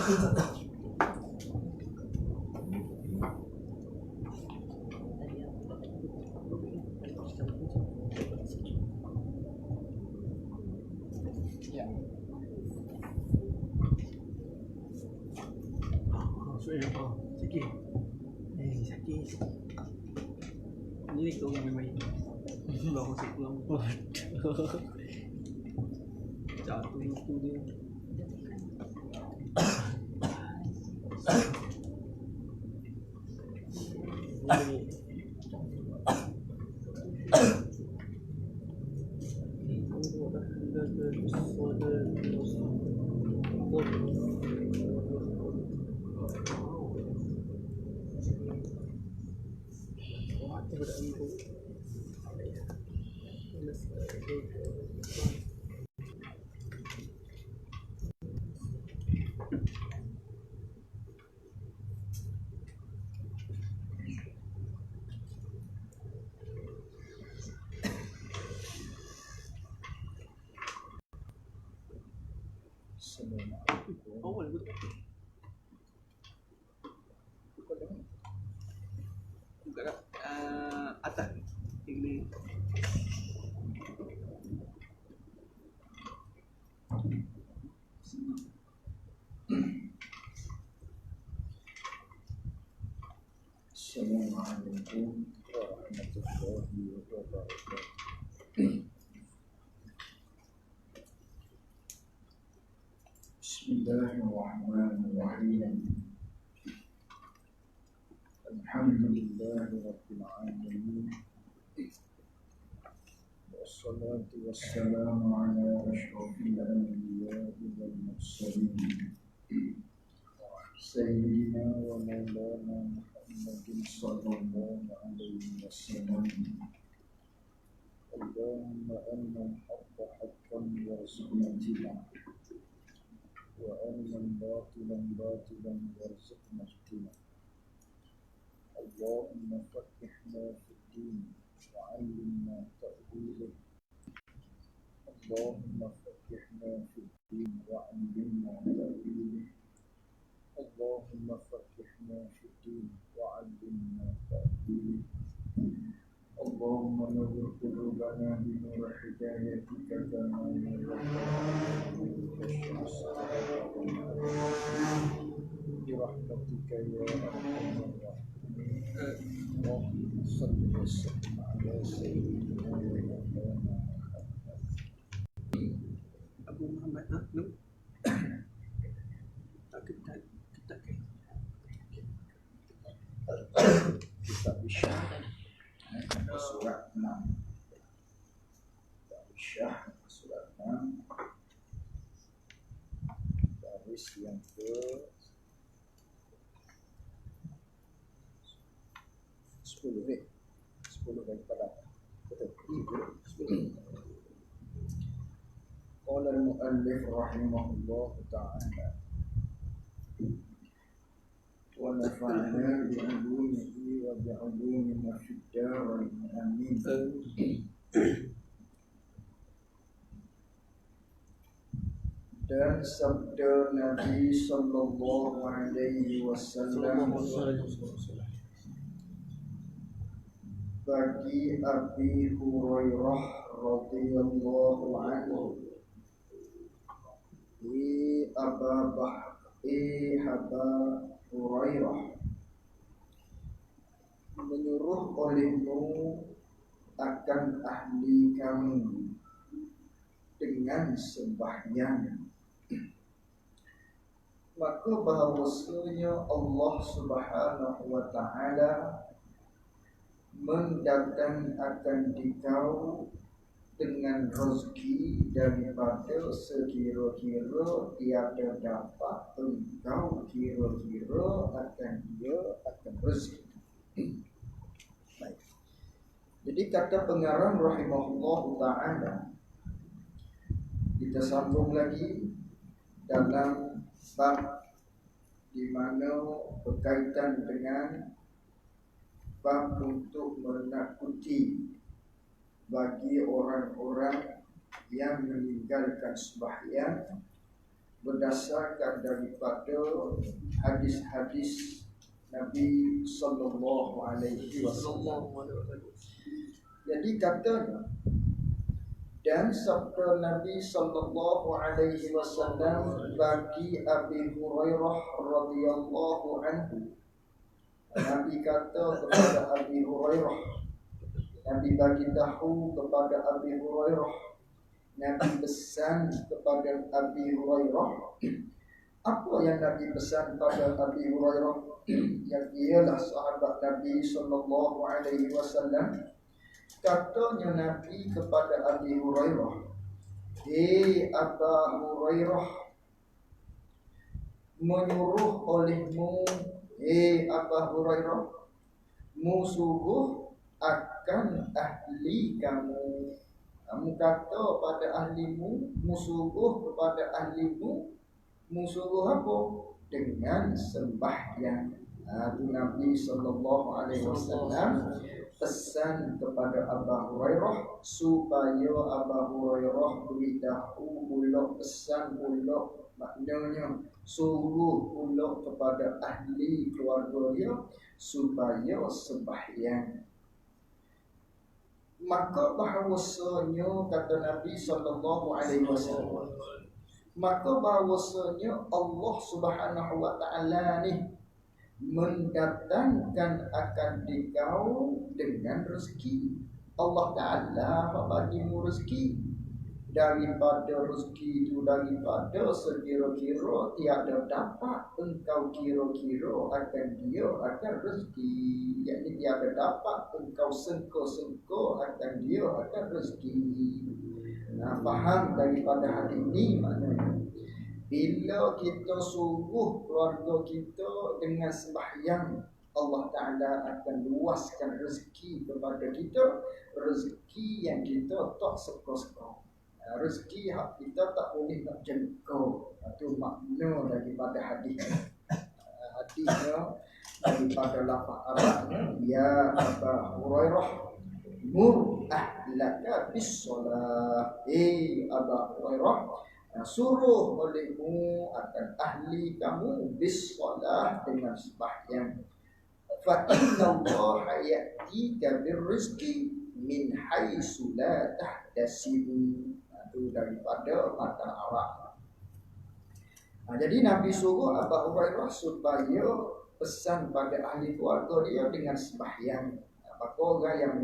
Ya. Sakit. Sakit. Ini kau yang main. Baru saya pulang. Jatuh itu dia. Awal betul. Buka kat atas ini. Assalamualaikum warahmatullahi wabarakatuh. Bismillahirrahmanirrahim. Alhamdulillahi rabbil alamin. Wassalatu wassalamu ala asyrafil anbiya'i wal mursalin. Sayyidina wa maulana Muhammadin sallallahu alaihi wasallam. Allahumma anna al-haqqa haqqan warzuqna ittiba'ah wa anna al-batilan batilan warzuqna ijtinabah. Allahumma faqqihna fid-din wa 'allimna ta'wilah. Allahumma faqqihna fid-din wa 'allimna ta'wilah. Allahumma faqqihna fid-din wa 'allimna ta'wilah. Allahumma nawwir qulubana bi nur hidayatika kama bi rahmatika ya arhamar rahimin. Allahumma shalli wa sallim ala sayyidina wa maulana Abu Muhammad Nur. Kita Isyah surat 6. Isyah surat 6 baris yang ke 10 daripada betul 10. Qala al-muallif rahimahullah ta'ala wa nafa'na bi'ulumihi wa bi'ulumina fid darain amin. Dan sabda Nabi sallallahu alaihi wasallam bagi Abi Hurairah radhiyallahu anhu, Aba Hurairah, menyuruh olehmu akan ahli kamu dengan sembahyang, maka bahawasanya Allah Subhanahu wa ta'ala mendatang akan dikau dengan rezeki daripada sekira-kira tiada dapat engkau kira-kira akan rezeki. Baik. Jadi kata pengarang rahimahullah ta'ala, kita sambung lagi dalam bab di mana berkaitan dengan bab untuk menakuti bagi orang-orang yang meninggalkan sembahyang berdasarkan daripada hadis-hadis Nabi sallallahu alaihi wasallam. Jadi katanya, dan sabda Nabi sallallahu alaihi wasallam bagi Abi Hurairah radhiyallahu anhu. Nabi kata kepada Abi Hurairah, Nabi bagi tahu kepada Abi Hurairah, Nabi pesan kepada Abi Hurairah. Apa yang Nabi pesan pada Abi Hurairah? Yang ialah sahabat Nabi sallallahu alaihi wasallam. Katanya Nabi kepada Abi Hurairah, "Hei Abu Hurairah, menyuruh olehmu, hei Abu Hurairah, musuh akan ahli kamu." Kamu kata pada ahlimu, musuh kepada ahlimu, musuh apa? Dengan sembahyang. Itu Nabi sallallahu alaihi wasallam pesan kepada Abu Hurairah supaya Abu Hurairah beritahu pula, pesan pula, maknanya suruh pula kepada ahli keluarga dia supaya sembahyang. Maka bahawasanya kata Nabi sallallahu alaihi wasallam, maka bahawasanya Allah Subhanahu wa taala ni mendatangkan akan dikau dengan rezeki. Allah Ta'ala bagimu rezeki. Daripada rezeki itu, daripada sekira-kira tiada dapat engkau kira-kira akan dia akan rezeki. Yakni tiada dapat engkau sengka-sengka akan dia akan rezeki. Faham daripada hadis ini maknanya, bila kita suruh keluarga kita dengan sembahyang, Allah Ta'ala akan luaskan rezeki kepada kita. Rezeki yang kita tak suka-suka, rezeki hak kita tak boleh nak jangkau. Itu makna daripada hadis. Hadisnya daripada lafaz Arabnya, ya Abu Hurairah, mur ahlaka bis solah. Abu Hurairah, suruh olehmu akan ahli kamu bis solah, dengan sembahyang. Fa inna Allah ya'tika birrizqi min haitsu la tahtasibu. Itu daripada mata Arab. Jadi Nabi suruh Abu Hurairah supaya pesan pada ahli keluarga dia dengan sembahyang. Maka orang yang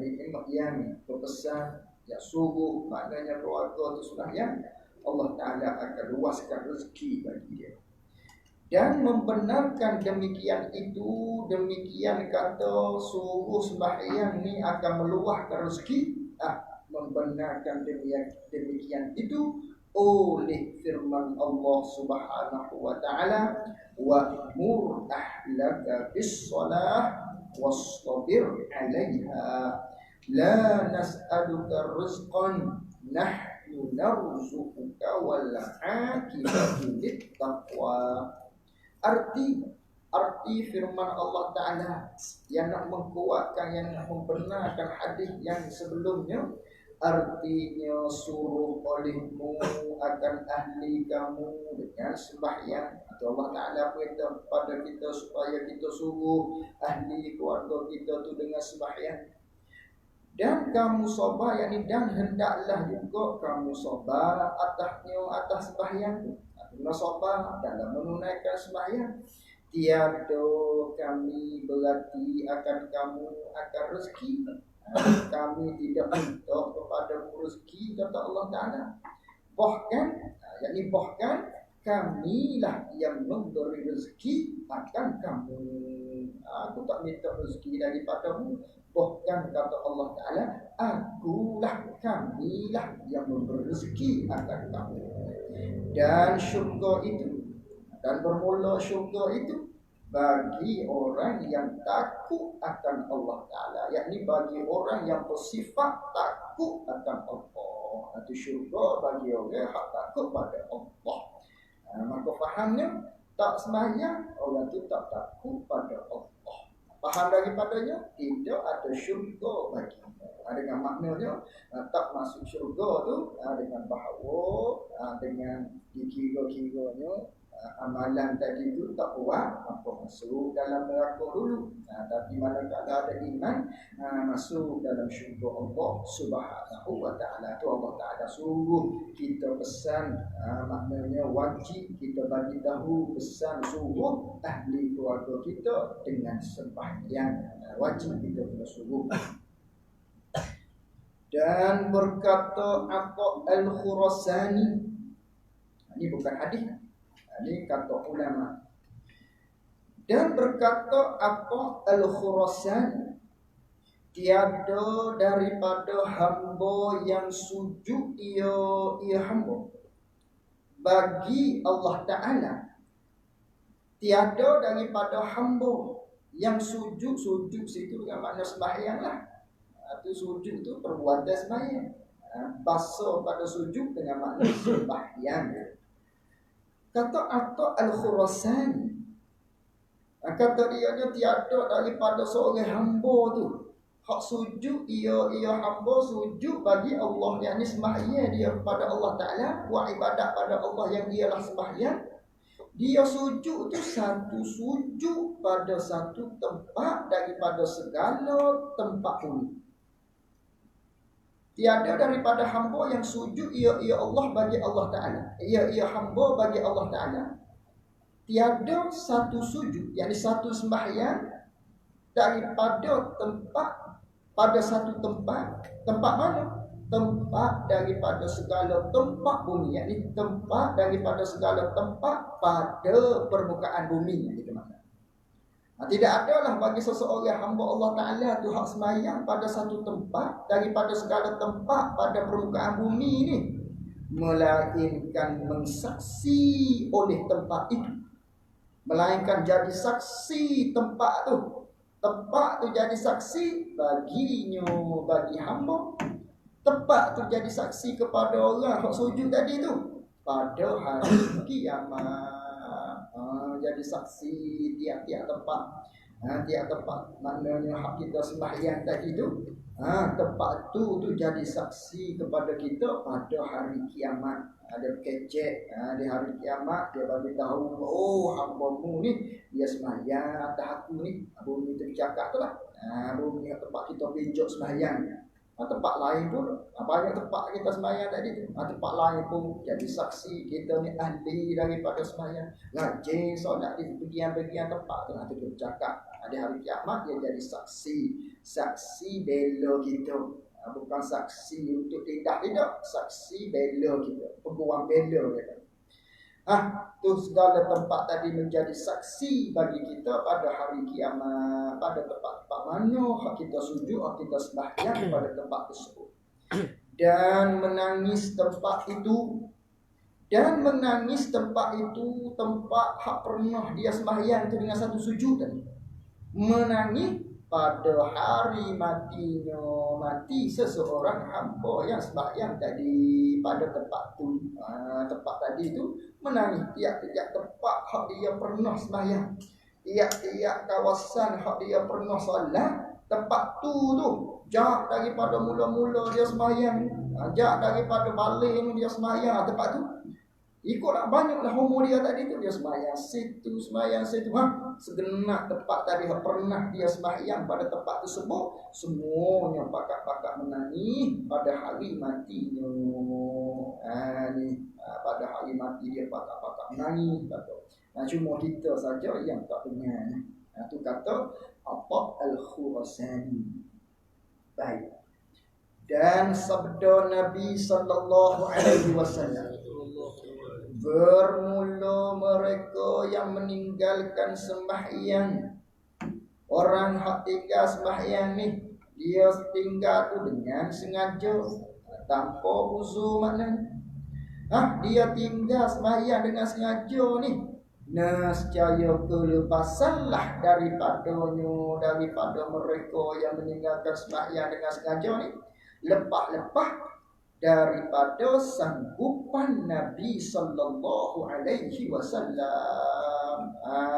yang berpesan, yang suruh, maknanya keluarga itu sembahyang, Allah Ta'ala akan luaskan rezeki bagi dia. Dan membenarkan demikian itu, demikian kata suruh sembahyang ni akan meluahkan rezeki. Membenarkan demikian itu oleh firman Allah Subhanahu wa Ta'ala, wa'mur ahlaka bis salah wastabir 'alaiha la nas'aluka rizqan nahnu narzuquka wal 'aqibatu littaqwa. Arti firman Allah Ta'ala yang nak menguatkan, yang nak membenarkan hadis yang sebelumnya, artinya suruh olehmu akan ahli kamu dengan sembahyang. Atau Allah Ta'ala beritahu kepada kita supaya kita suruh ahli keluarga kita tu dengan sembahyang. Dan kamu sabar, yakni dan hendaklah juga kamu sabar atas sembahyang tu. Kena sabar dalam menunaikan sembahyang. Tiada kami berarti akan kamu akan rezeki. Kami tidak minta kepada rezeki, kata Allah Ta'ala. Bahkan kamilah yang memberi rezeki akan kamu. Aku tak minta rezeki daripadamu. Bahkan kata Allah Ta'ala, kamilah yang memberi rezeki akan kamu. Dan syurga itu, dan bermula syurga itu bagi orang yang takut akan Allah Ta'ala, yakni bagi orang yang bersifat takut akan Allah. Itu syurga bagi orang yang takut pada Allah. Maka fahamnya, tak sembahyang, orang itu tak takut pada Allah. Faham daripadanya, tidak ada syurga baginya. Dengan maknanya tak masuk syurga tu dengan bahawa dengan dikira-kiranya amalan tadi tu tak buat maka masuk dalam neraka dulu. Tapi manakala ada iman masuk dalam syurga Allah Subhanahu wa taala. Tu Allah Taala suruh kita pesan, maknanya wajib kita bagi tahu pesan suruh ahli keluarga kita dengan sembahyang. Wajib kita kena suruh. Dan berkata Atha al-Khurasani, ini bukan hadis, ini kata ulama. Dan berkata Atha al-Khurasani, tiada daripada hamba yang sujud ia hamba bagi Allah Ta'ala. Tiada daripada hamba yang sujud situ dengan makna sembahyang lah. Itu sujud tu perbuatan sembahyang. Basuh pada sujud dengan makna sembahyang. Kata Atha al-Khurasani, kata dia tiada daripada seorang hamba tu hak sujud ia hamba sujud bagi Allah, yang ni sembahyang dia kepada Allah Ta'ala, buat ibadat pada Allah yang ialah sembahyang. Dia sujud tu satu sujud pada satu tempat daripada segala tempat bumi. Tiada daripada hamba yang sujud ia Allah bagi Allah Ta'ala, ia hamba bagi Allah Ta'ala. Tiada satu sujud, yakni satu sembahyang daripada tempat pada satu tempat. Tempat mana? Tempat daripada segala tempat bumi, yakni tempat daripada segala tempat pada permukaan bumi, gitu makna. Tidak adalah bagi seseorang hamba Allah Ta'ala tu hak sembahyang pada satu tempat daripada segala tempat pada permukaan bumi ini, melainkan mensaksi oleh tempat itu. Melainkan jadi saksi tempat tu. Tempat tu jadi saksi baginya, bagi hamba. Tempat tu jadi saksi kepada orang hak sujud tadi tu pada hari kiamat. Jadi saksi tiap-tiap tempat. Tiap tempat maknanya hak kita sembahyang tadi tu, tempat tu jadi saksi kepada kita pada hari kiamat. Ada kecek di hari kiamat, dia bagi tahu, oh hamba-Mu ni dia sembahyang atas aku ni. Bumi tu bercakap tu lah. Bumi tempat kita pinjok sembahyang. Tempat lain pun banyak tempat kita sembahyang tadi tu. Tempat lain pun jadi saksi kita ni ahli daripada sembahyang, rajin solat di bagian-bagian tempat tu. Nanti dia bercakap di hari kiamat, dia jadi saksi bela kita. Bukan saksi untuk tidak, saksi bela kita, peguam bela kita. Tu segala tempat tadi menjadi saksi bagi kita pada hari kiamat, pada tempat-tempat mana hak kita sujud, hak kita sembahyang pada tempat tersebut. Dan menangis tempat itu, tempat hak pernah dia sembahyang itu dengan satu sujud tadi. Menangis pada hari mati seseorang hamba yang sembahyang tadi pada tempat tu. Tempat tadi tu menangis tiap-tiap tempat hak dia pernah sembahyang, tiap-tiap kawasan hak dia pernah solat. Tempat tu jak daripada mula-mula dia sembahyang, jak daripada baling dia sembahyang tempat tu. Ikutlah banyaklah umur dia tadi tu, dia sembahyang situ. Segenap tempat tadi yang pernah dia sembahyang pada tempat tersebut, semuanya pakak-pakak menangis pada hari matinya. Pada hari mati dia pakak-pakak menangis. Cuma kita saja yang tak dengar. Itu kata Atha al-Khurasani. Baik. Dan sabda Nabi sallallahu alaihi wasallam, bermula mereka yang meninggalkan sembahyang. Orang hak tinggal sembahyang ni, dia tinggal tu dengan sengaja, tanpa uzur maknanya. Dia tinggal sembahyang dengan sengaja ni, nescaya kelepasanlah daripada mereka yang meninggalkan sembahyang dengan sengaja ni, lepas daripada sanggupan Nabi sallallahu alaihi wasallam.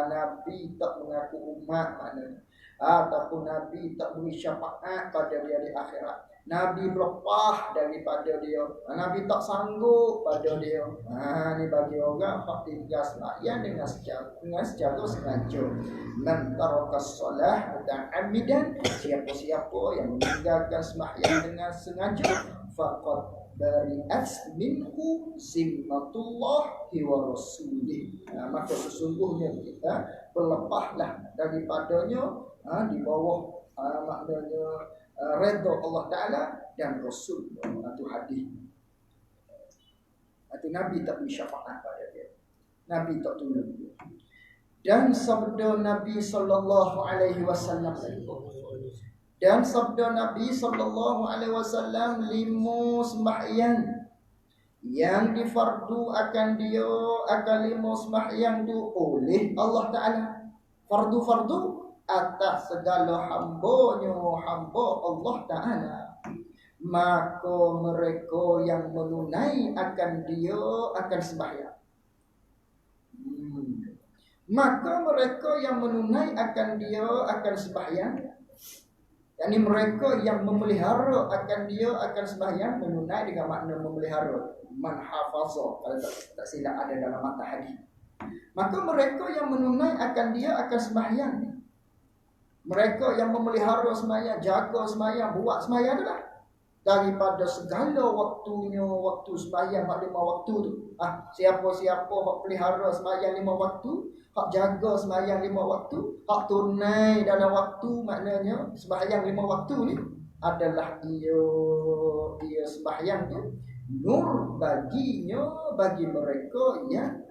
Nabi tak mengaku umat maknanya, ataupun Nabi tak beri syafaat pada dia di akhirat. Nabi berlepah daripada dia. Nabi tak sanggup pada dia. Ni bagi orang hak tinggal sembahyang dengan secara sengaja. Man taraka solah muta'ammidan, siapa-siapa yang meninggalkan sembahyang dengan sengaja, faqad bari'at minhu zimmatullah wa rasulih. Maka sesungguhnya kita berlepahlah daripadanya di bawah maknanya redha Allah Ta'ala dan Rasul. Itu hadis. Itu Nabi tak beri syafaat pada dia. Nabi tak tolong dia. Dan sabda Nabi sallallahu alaihi wasallam, dan sabda Nabi sallallahu alaihi wasallam, 5 sembahyang yang difardu akan dia, akan 5 sembahyang tu oleh Allah Ta'ala. Fardu-fardu atas segala hamba Allah Ta'ala. Maka mereka yang menunai akan dia akan sembahyang. Maka mereka yang menunai akan dia akan sembahyang. Yani mereka yang memelihara akan dia akan sembahyang. Menunai dengan makna memelihara. Man hafaza, kalau tak silap ada dalam mata hadis. Maka mereka yang menunai akan dia akan sembahyang. Mereka yang memelihara sembahyang, jaga sembahyang, buat sembahyang itulah. Daripada segala waktunya, waktu sembahyang 5 waktu tu. Siapa-siapa hak pelihara sembahyang 5 waktu, hak jaga sembahyang 5 waktu, hak tunai dalam waktu, maknanya sembahyang 5 waktu ni adalah dia sembahyang tu nur baginya, bagi mereka yang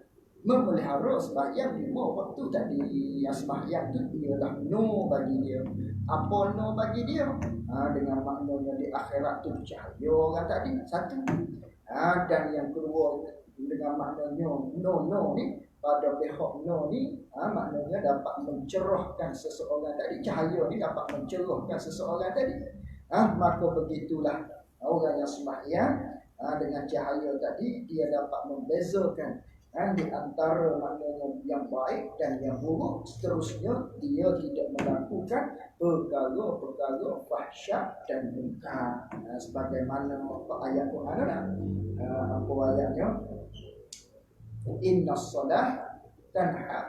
memelihara sembahyang 5 waktu tadi. Yang sembahyang tu ialah nur bagi dia. Apa nur bagi dia? Dengan maknanya di akhirat tu cahaya orang tadi satu. Dan yang kedua dengan maknanya nur ni pada pihak nur ni maknanya dapat mencerahkan seseorang tadi. Cahaya ni dapat mencerahkan seseorang tadi. Maka begitulah orang yang sembahyang dengan cahaya tadi, dia dapat membezakan di antara maknanya yang baik dan yang buruk. Seterusnya dia tidak melakukan perkara-perkara fahsyat dan munkar. Sebagaimana ayat Quran apa ayatnya? Innas solah tanha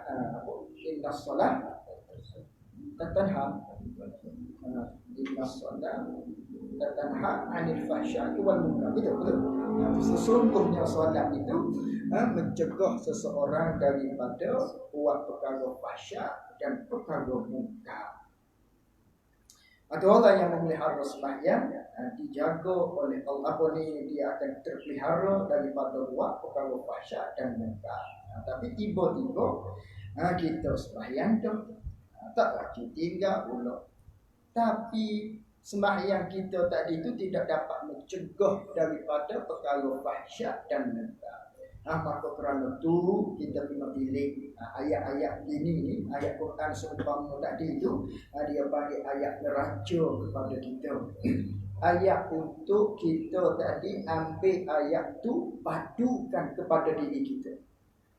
innas solah tanha innas solah tanha 'anil fahsya'i wal munkar. Betul. Sesungguhnya solat itu mencegah seseorang daripada buat perkara fahsyat dan perkara munkar. Atau orang yang memelihara sembahyang dijaga oleh Allah, dia akan terpelihara daripada buat perkara fahsyat dan munkar. Tapi tiba-tiba kita sembahyang tu tak lagi tinggal pula. Tapi sembahyang kita tadi itu tidak dapat mencegah daripada perkara fahsyat dan munkar. Maka kerana itu kita kena pilih ayat-ayat ini, ayat Quran seumpama tadi itu, dia bagi ayat neraca kepada kita. Ayat untuk kita tadi ambil ayat tu padukan kepada diri kita.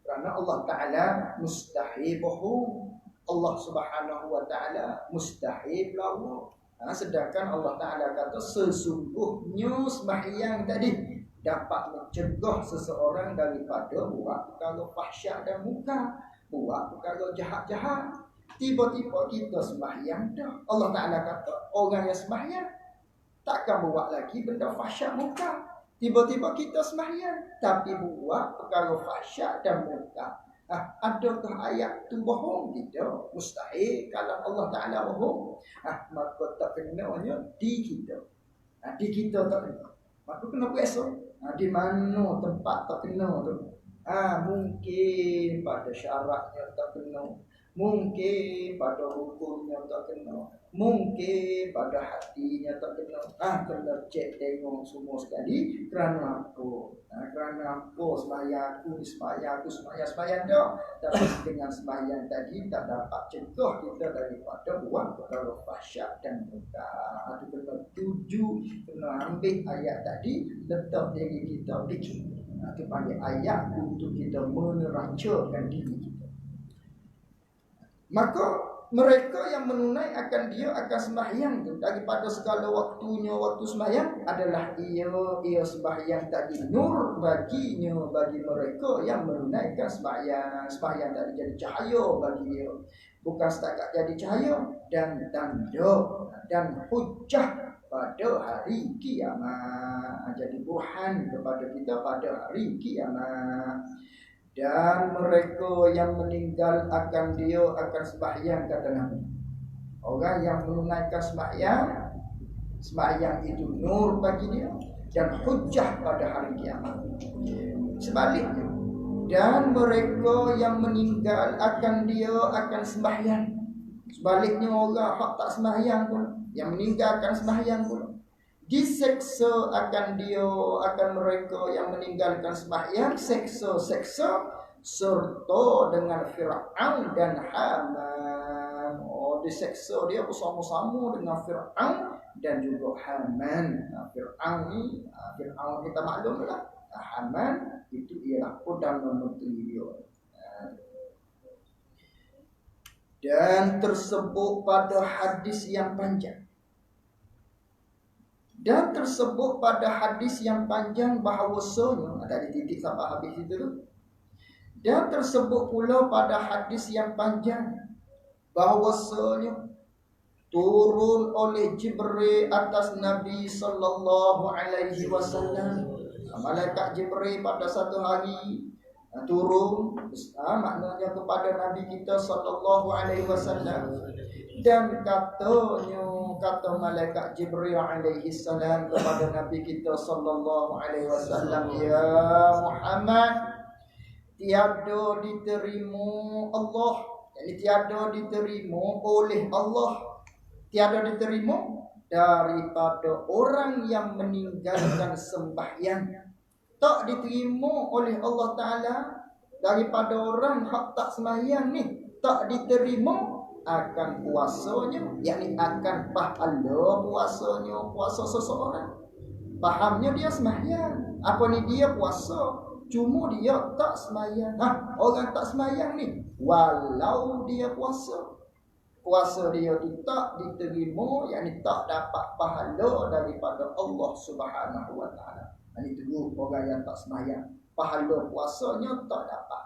Kerana Allah Ta'ala mustahibuhu, Allah Subhanahu Wa Ta'ala mustahib lahu. Sedangkan Allah Ta'ala kata sesungguhnya sembahyang tadi dapat mencegah seseorang daripada buat perkara fahsyat dan munkar, buat perkara jahat-jahat. Tiba-tiba kita sembahyang dah, Allah Ta'ala kata orang yang sembahyang takkan buat lagi benda fahsyat munkar. Tiba-tiba kita sembahyang tapi buat perkara fahsyat dan munkar. Adakah ayat tu bohong? Tidak, mustahil kalau Allah Ta'ala bohong. Maka tak kenanya di kita. Di kita tak kena. Maka kena puasa. Di mana tempat tak kena tu? Mungkin pada syaratnya tak kena. Mungkin pada hukumnya tak kena. Mungkin pada hatinya tak kena. Kena cek tengok semua sekali. Kerana apa? Kerana apa sembahyang dah. Tapi dengan sembahyang tadi tak dapat cegah kita daripada buat perkara fahsyat dan munkar. Itu kena tuju, kena ambil ayat tadi, letak diri kita bikin. Itu panggil ayat untuk kita meneracakan diri kita. Maka mereka yang menunaikan dia akan sembahyang tu daripada segala waktunya waktu sembahyang adalah ia sembahyang tadi nur baginya bagi mereka yang menunaikan sembahyang tadi jadi cahaya bagi dia, bukan setakat jadi cahaya dan tanda dan hujjah pada hari kiamat, jadi burhan kepada kita pada hari kiamat. Dan mereka yang meninggal akan dia akan sembahyang, kata Nabi. Orang yang menunaikan sembahyang itu nur bagi dia dan hujjah pada hari kiamat. Sebaliknya, dan mereka yang meninggal akan dia akan sembahyang. Sebaliknya, orang hak tak sembahyang pun, yang meninggalkan sembahyang pun diseksa akan dia akan mereka yang meninggalkan sembahyang, seksa serta dengan Fir'aun dan Haman. Diseksa dia bersama-sama dengan Fir'aun dan juga Haman. Fir'aun kita maklumlah, Haman itu ialah Perdana Menteri dia. Dan tersebut pada hadis yang panjang. Dan tersebut pada hadis yang panjang bahawasanya, ada di titik sampai habis itu tu. Dan tersebut pula pada hadis yang panjang bahawasanya turun oleh Jibril atas Nabi sallallahu alaihi wasallam. Malaikat Jibril pada satu hari turun, maknanya kepada Nabi kita sallallahu alaihi wasallam. Dan kata malaikat Jibril alaihi salam kepada Nabi kita sallallahu alaihi wasallam, ya Muhammad, tiada diterima Allah, yakni tiada diterima oleh Allah, tiada diterima daripada orang yang meninggalkan sembahyang. Tak diterima oleh Allah Ta'ala daripada orang hak tak sembahyang ni, tak diterima akan puasanya, yakni akan pahala puasa seseorang. Fahamnya dia sembahyang, apa ni dia puasa, cuma dia tak sembahyang. Orang tak sembahyang ni walau dia puasa dia tu tak diterima, yakni tak dapat pahala daripada Allah Subhanahu wa taala. Ini tu orang yang tak sembahyang, pahala puasanya tak dapat.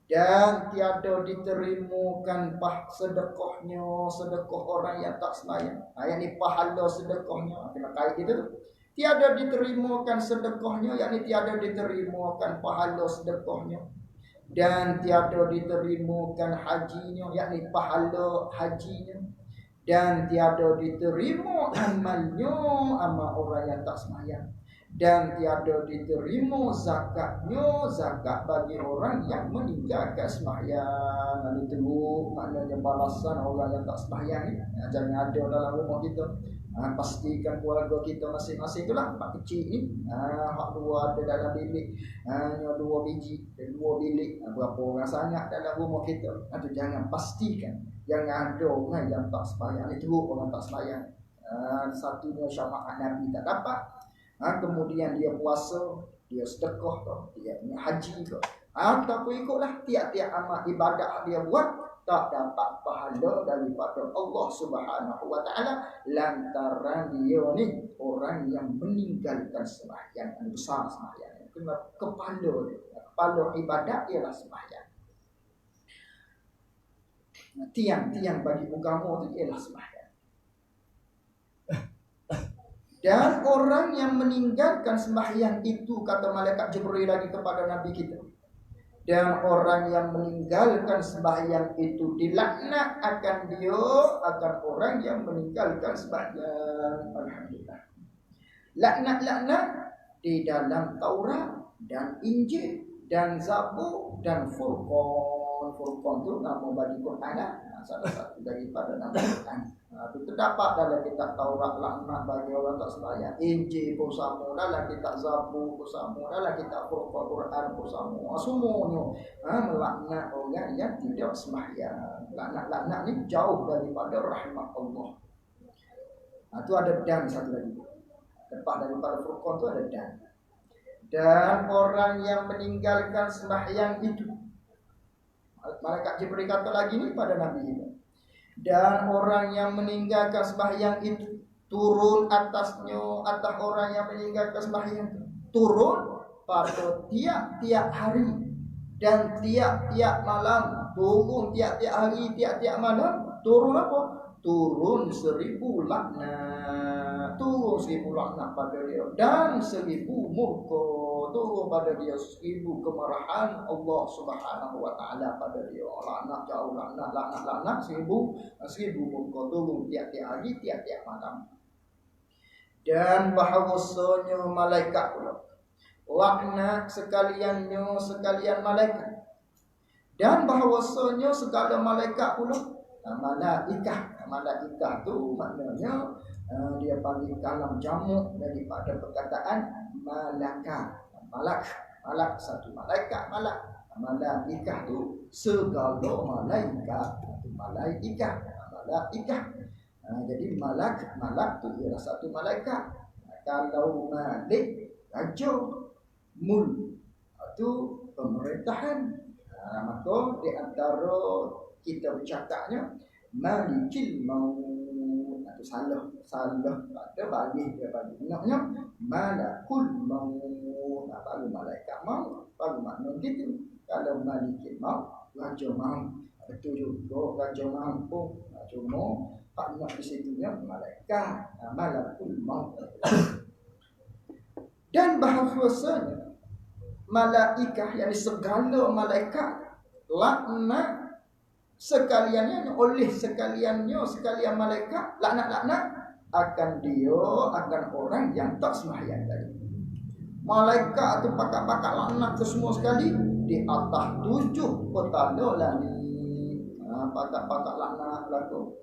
Dan tiada diterimakan sedekah orang yang tak sembahyang. Yang ni pahala sedekahnya, kena kait gitu. Tiada diterimakan sedekahnya, yakni tiada diterimakan pahala sedekahnya. Dan tiada diterimakan hajinya, yakni pahala hajinya. Dan tiada diterima amalnya, amal orang yang tak sembahyang. Dan tiada diterima zakatnya, zakat bagi orang yang meninggalkan sembahyang. Itu maknanya balasan orang yang tak sembahyang ni. Jangan ada dalam rumah kita. Pastikan keluarga kita masing-masing itulah hak kecil ni. Hak dua ada dalam bilik. Hanya 2 biji dan 2 bilik. Berapa orang sangat dalam rumah kita. Itu jangan pastikan. Jangan ada orang yang tak sembahyang. Itu orang tak sembahyang. Satunya syafaat Nabi tak dapat. Kemudian dia puasa, dia sedekah ke, dia haji ke, ataupun ikutlah tiap-tiap amal ibadat dia buat, tak dapat pahala daripada Allah Subhanahu wa taala lantaran dia ni orang yang meninggalkan sembahyang, besar sembahyang. Kepala ibadat ialah sembahyang. Tiang-tiang bagi agama itu ialah sembahyang. Dan orang yang meninggalkan sembahyang itu, kata malaikat Jibril lagi kepada Nabi kita, dan orang yang meninggalkan sembahyang itu dilaknat akan dia, akan orang yang meninggalkan sembahyang. Alhamdulillah. Laknat-laknat di dalam Taurat dan Injil dan Zabur dan Furqan. Furqan itu nama bagi Quran lah. Salah satu daripada nama Quran. Itu terdapat dalam kitab Taurat laknat bagi orang tak sembahyang. Injil pun sama, dalam kitab Zabur pun sama, dalam kitab Quran pun sama. Semuanya melaknat orang yang tidak sembahyang. Laknat-laknat ni jauh daripada rahmat Allah. Itu ada dan satu lagi. Lepas daripada Furqan tu ada dan. Dan orang yang meninggalkan sembahyang itu, malaikat Jibril kata lagi ni pada Nabi kita, Dan orang yang meninggalkan sembahyang itu turun atasnya, atas orang yang meninggalkan sembahyang itu turun pada tiap-tiap hari dan tiap-tiap malam. Turun tiap-tiap hari, tiap-tiap malam. Turun apa? Turun 1000 laknat. Turun 1000 laknat pada dia. Dan 1000 murka. Turun pada dia 1000 kemarahan Allah Subhanahu wa taala pada dia. Laknat jauh, laknat 1000 murka. Turun tiap-tiap hari, tiap-tiap malam. Dan bahawasanya malaikat pula laknat sekalian malaikat. Dan bahawasanya segala malaikat pula malaikah tu maknanya dia panggil kalam jamak daripada perkataan malak satu malaikat, malaikah tu segala malaikat, malaikah. Jadi malak tu ialah satu malaikat. Kalau malik raja, mul itu pemerintahan. Maka di antara kita bercakapnya malikil maut, itu salah ada bagi dia bagi benarnya malakul maut. Baru malaikat maut, baru makna gitu. Kalau malikil maut, raja maut, itu juga raja maut. Cuma makna di situnya malaikat, malakul maut. Dan bahawasanya malaikah, yakni segala malaikat laknat sekalian malaikat laknat akan orang yang tak sembahyang tadi. Malaikat tu pakak-pakak laknat ke semua sekali di atas 7 petala langit. Pakak-pakak laknat laku.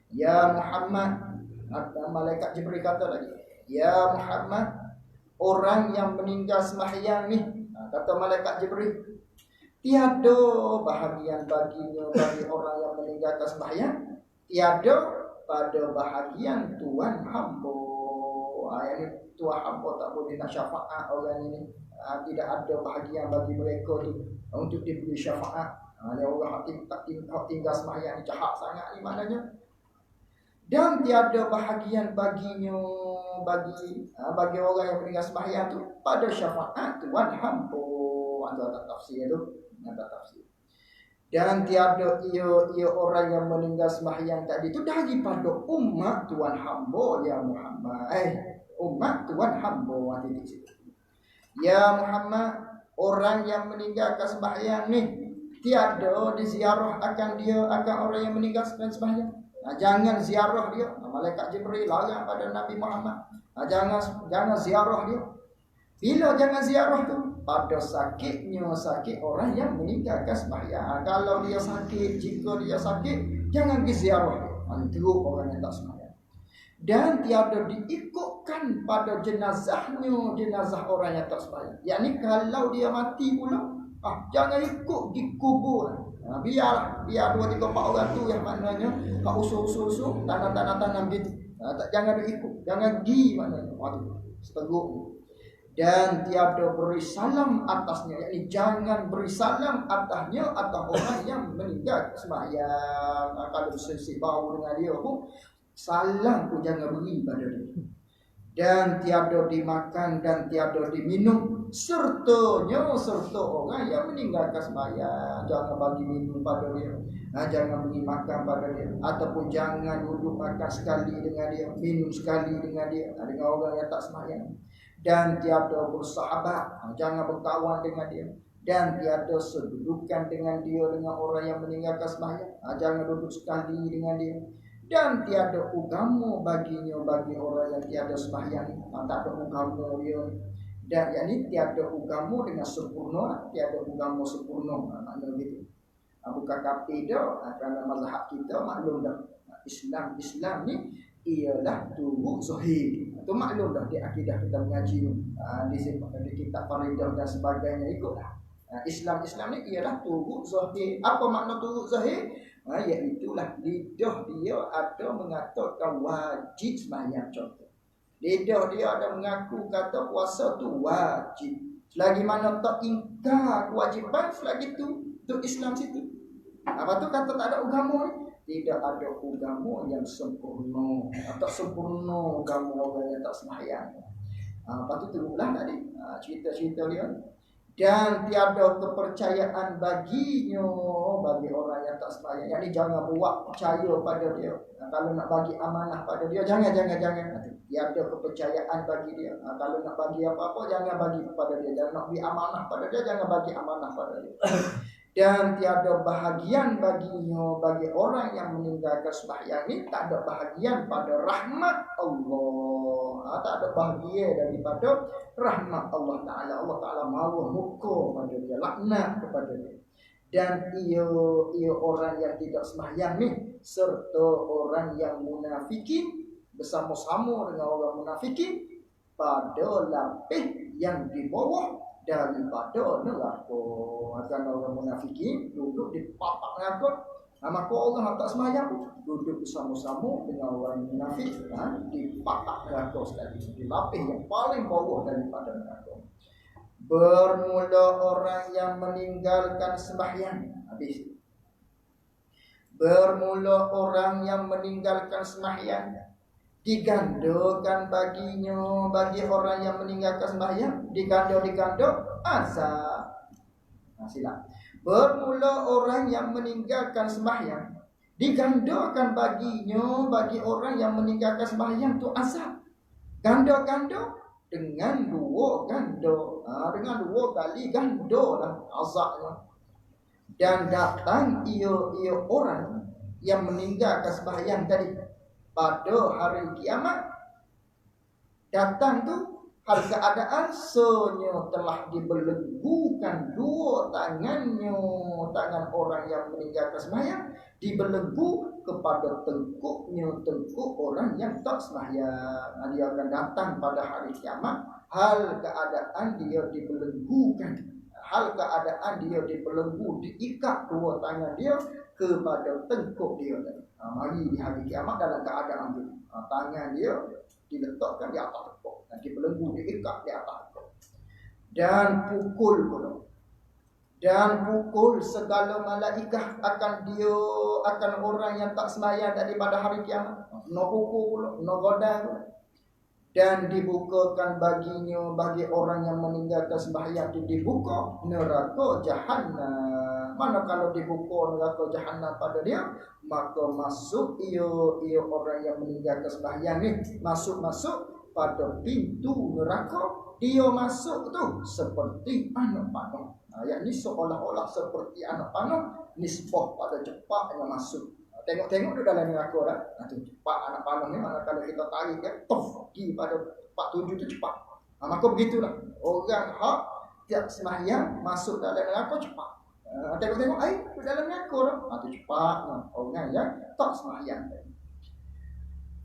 Ya Muhammad, malaikat Jibril kata lagi, ya Muhammad, orang yang meninggal sembahyang ni, kata malaikat Jibril, tiada bahagian baginya bagi orang yang meninggalkan sembahyang, tiada pada bahagian Tuhan hamba. Yang Tuhan hamba tak boleh nak syafaat orang ini. Tidak ada bahagian bagi mereka tu untuk diberi syafaat. Orang tak tinggal sembahyang ni jahat sangat ni maknanya. Dan tiada bahagian baginya bagi orang yang meninggal sembahyang tu pada syafaat Tuhan hamba. Ada tafsir tu, ada tafsir. Dan tiada ia orang yang meninggal sembahyang tadi tu daripada umat Tuhan hamba ya Muhammad. Umat Tuhan hamba di situ. Ya Muhammad, orang yang meninggalkan sembahyang ni tiada diziarah akan orang yang meninggalkan sembahyang. Jangan ziarah dia. Malaikat Jibril larang pada Nabi Muhammad. Jangan ziarah dia. Bila jangan ziarah tu? Pada sakit orang yang meninggalkan sembahyang. Kalau dia sakit, jika dia sakit, jangan pergi ziarah dia. Teruk orang yang tak sembahyang. Dan tiada diikutkan pada jenazah orang yang tak sembahyang. Yakni kalau dia mati pula, jangan ikut di kubur. Biar 2-3-4 orang tu yang maknanya hak usul tanam gitu. Jangan diikut, jangan pergi maknanya. Seteruk. Dan tiada beri salam atasnya, yakni jangan beri salam atasnya atas orang yang meninggal sembahyang. Kalau bersih bau dengan dia pun salam pun jangan beri pada dia. Dan tiada dimakan dan tiada diminum serta orang yang meninggalkan sembahyang. Jangan bagi minum pada dia, jangan bagi makan pada dia, ataupun jangan duduk makan sekali dengan dia, minum sekali dengan dia, dengan orang yang tak sembahyang. Dan tiada bersahabat, jangan berkawan dengan dia. Dan tiada sedudukan dengan dia, dengan orang yang meninggalkan sembahyang, jangan duduk sekali dengan dia. Dan tiada agama baginya bagi orang yang tiada sembahyang. Tak ada agama dia. Dan yakni tiada agama dengan sempurna, tiada agama sempurna. Maknanya gitu. Bukan kafir dah, kerana mazhab kita maklum dah. Islam ni ialah turut zahir. Itu maklum dah di akidah kita mengaji di kitab Faridah dan sebagainya ikutlah. Islam ni ialah turut zahir. Apa makna turut zahir? Iaitulah lidah dia ada mengatakan wajib sembahyang contoh. Lidah dia ada mengaku kata puasa tu wajib. Selagi mana tak ingkar kewajiban, selagi tu Islam situ. Apa tu kata tak ada agama ni? tidak ada agama yang sempurna atau sempurna agama orang yang tak sembahyang. Lepas tu teruklah tadi cerita-cerita dia. Dan tiada kepercayaan baginya bagi orang yang tak sembahyang. Yang ni jangan buat percaya pada dia. Kalau nak bagi amanah pada dia, jangan. Tiada kepercayaan bagi dia. Kalau nak bagi apa-apa, jangan bagi kepada dia. Jangan nak bagi amanah pada dia, jangan bagi amanah pada dia. Dan tiada bahagian baginya bagi orang yang meninggalkan sembahyang ni, tak ada bahagian pada rahmat Allah. Tak ada bahagia daripada rahmat Allah Ta'ala. Allah Ta'ala mahu murka pada dia, laknat kepada dia. Dan ia orang yang tidak sembahyang ni serta orang yang munafikin bersama-sama dengan orang munafikin pada lapis yang di bawah daripada neraka. Akan orang munafikin duduk di papak neraka. Maka orang yang tak sembahyang duduk bersama-sama dengan orang munafik di papak neraka sekali, di lapis yang paling bawah daripada neraka. Bermula orang yang meninggalkan sembahyang. Habis. Bermula orang yang meninggalkan sembahyang, digandakan baginya, bagi orang yang meninggalkan sembahyang, diganda azab. Silap. Bermula orang yang meninggalkan sembahyang, digandakan baginya, bagi orang yang meninggalkan sembahyang tu azab. Ganda-ganda dengan dua ganda. Dengan dua kali ganda lah azabnya. Dan datang ia orang yang meninggalkan sembahyang tadi pada hari kiamat. Datang tu hal keadaan senyum telah dibelenggukan dua tangannya, tangan orang yang meninggalkan sembahyang dibelenggu kepada tengkuk orang yang tak sembahyang. Dia akan datang pada hari kiamat hal keadaan dia dibelenggukan, hal keadaan dia dibelenggu, diikat dua tangan dia kepada tengkuk dia. Mari di hari kiamat dalam keadaan itu, tangan dia diletakkan di atas tengkuk dan dibelenggu, diikat di atas tengkuk. Dan pukul segala malaikat akan orang yang tak sembahyang daripada hari kiamat. No pukul, no godang. Dan dibukakan baginya, bagi orang yang meninggalkan sembahyang itu dibuka neraka Jahannam. Mana kalau dibuka neraka Jahannam pada dia, maka masuk ia orang yang meninggalkan sembahyang ni masuk pada pintu neraka. Dia masuk tu seperti anak panah. Yang ni seolah-olah seperti anak panah, nisbah pada cepatnya masuk. Tengok tu dalam neraka dah. Tu cepat anak panah ni, mana kalau kita tarik kan, pergi pada tempat tuju tu cepat. Maka begitulah orang hak tiap sembahyang masuk dalam neraka cepat. Tengok tu dalam neraka dah. Tu cepat orang yang tak sembahyang.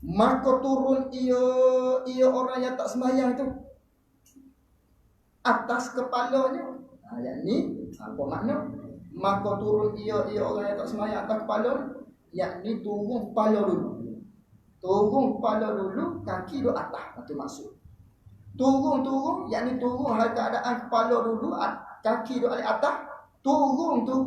Maka turun ia orang yang tak sembahyang itu atas kepalanya. Yang ni apa makna? Maka turun ia orang yang tak sembahyang atas kepala, yakni turun kepala dulu. Turun kepala dulu, kaki duduk atas. Itu maksud. Turun, yakni turun hal keadaan kepala dulu, kaki duduk di atas. Turun tu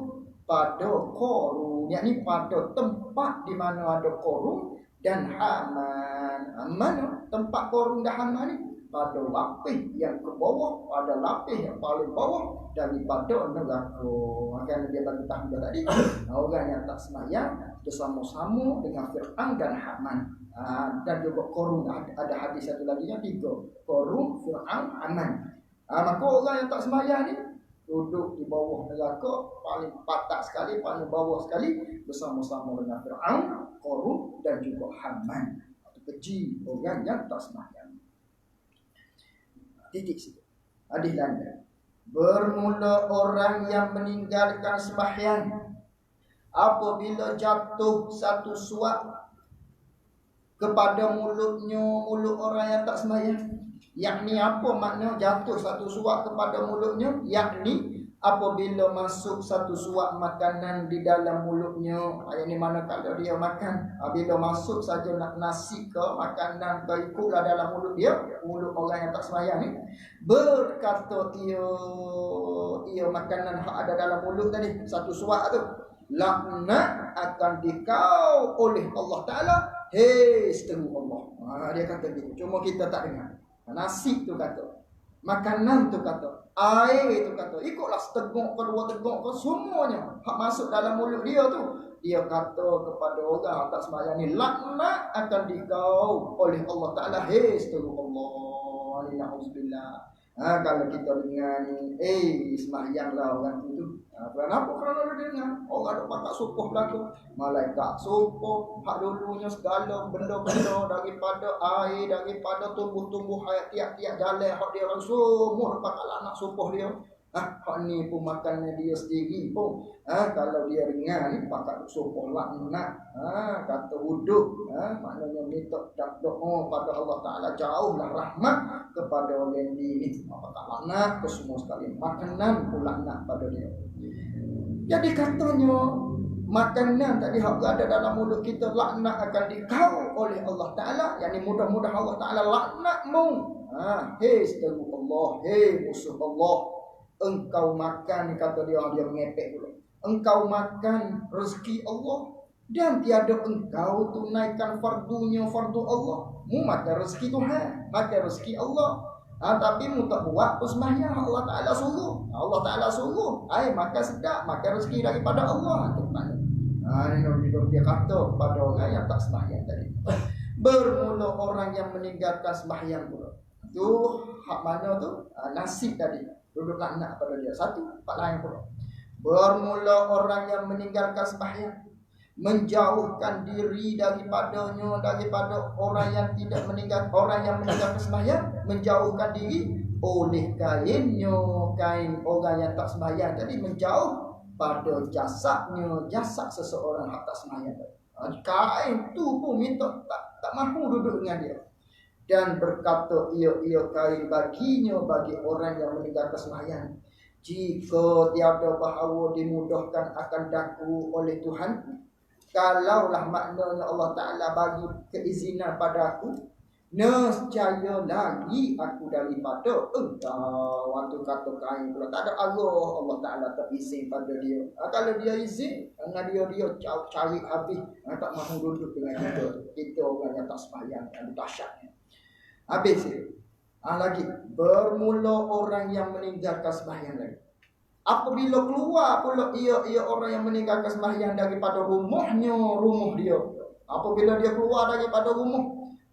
pada korun, yakni pada tempat di mana ada korun dan haman. Mana tempat korun dan haman ni? Pada lapis yang ke bawah, pada lapis yang paling bawah daripada neraka. Makanya dia bagi tahu tadi, orang yang tak sembahyang bersama-sama dengan Fir'aun dan Haman. Dan juga Korun, ada hadis satu lagi yang 3. Korun, Fir'aun, Haman. Maka orang yang tak sembahyang ni duduk di bawah neraka, paling patak sekali, paling bawah sekali, bersama-sama dengan Fir'aun, Korun dan juga Haman. Itu keji orang yang tak sembahyang. Titik situ. Hadis lain. Bermula orang yang meninggalkan sembahyang apabila jatuh satu suap kepada mulut orang yang tak sembahyang. Yakni apa makna jatuh satu suap kepada mulutnya? Yakni apabila masuk satu suap makanan di dalam mulutnya. Ini mana kalau dia makan, bila masuk saja nasi ke makanan ke ikutlah dalam mulut dia, mulut orang yang tak sembahyang ni, berkata ia makanan yang ada dalam mulut tadi, satu suap tu, laknat akan dikau oleh Allah Ta'ala. Hei seteru Allah. Dia kata gitu. Cuma kita tak dengar. Nasi tu kata, makanan tu kata, air tu kata, ikutlah seteguk ke dua teguk ke semuanya hak masuk dalam mulut dia tu. Dia kata kepada orang tak sembahyang ni, laknat akan dikau oleh Allah Ta'ala. Hei seteru Allah. Alhamdulillah. Kalau kita dengar ni, sembahyanglah orang tu. Kenapa? Kerana dia dengar orang ada tak supuh belakang, malaikat supuh, hak dulunya segala benda-benda daripada air, daripada tumbuh-tumbuhan tiap-tiap jalan hak dia orang semua bakal anak supuh dia. Hak ni pun makannya dia sendiri pun. Kalau dia dengar ni pakak supuh laknat. Kata wuduk, maknanya minta doa pada Allah Ta'ala, jauhlah rahmat kepada orang ini. Pakak laknat ke semua sekali. Makanan pun laknat pada dia. Jadi katanya makanan tadi hak ada dalam mulut kita, laknat akan dikau oleh Allah Ta'ala. Yang mudah-mudah Allah Ta'ala laknatmu. Hei seteru Allah, hei musuh Allah, engkau makan, kata dia mengepek dulu. Engkau makan rezeki Allah dan tiada engkau tunaikan fardunya fardu Allah. Mu makan rezeki Tuhan, makan rezeki Allah. Tapi mu tak buat sembahyang Allah Ta'ala suruh. Allah Ta'ala suruh, makan sedap, makan rezeki daripada Allah. Dia kata kepada orang yang tak sembahyang tadi. Bermula orang yang meninggalkan sembahyang pula. Tu hak mana tu? Nasib tadi. Duduk laknat pada dia. Satu, hak lain pula. Bermula orang yang meninggalkan sembahyang, menjauhkan diri daripadanya, daripada orang yang tidak meninggal, orang yang meninggalkan sembahyang, menjauhkan diri oleh kainnya, kain orang yang tak sembahyang tadi menjauh pada jasadnya, jasad seseorang yang tak sembahyang tadi. Kain tu pun minta tak mahu duduk dengan dia. Dan berkata ia kain baginya, bagi orang yang meninggalkan sembahyang, jika tiada bahawa dimudahkan akan daku oleh Tuhan, kalaulah maknanya Allah Ta'ala bagi keizinan pada aku, nescaya lagi aku daripada engkau. Waktu kata kain pula tak ada Allah Ta'ala tak izin pada dia. Kalau dia izin, dengan dia cari habis, tak mahu duduk dengan kita orang yang tak sembahyang, yang dahsyatnya. Habis itu. Lagi bermula orang yang meninggalkan sembahyang lagi. Apabila keluar pula ia orang yang meninggalkan sembahyang daripada rumah dia. Apabila dia keluar daripada rumah,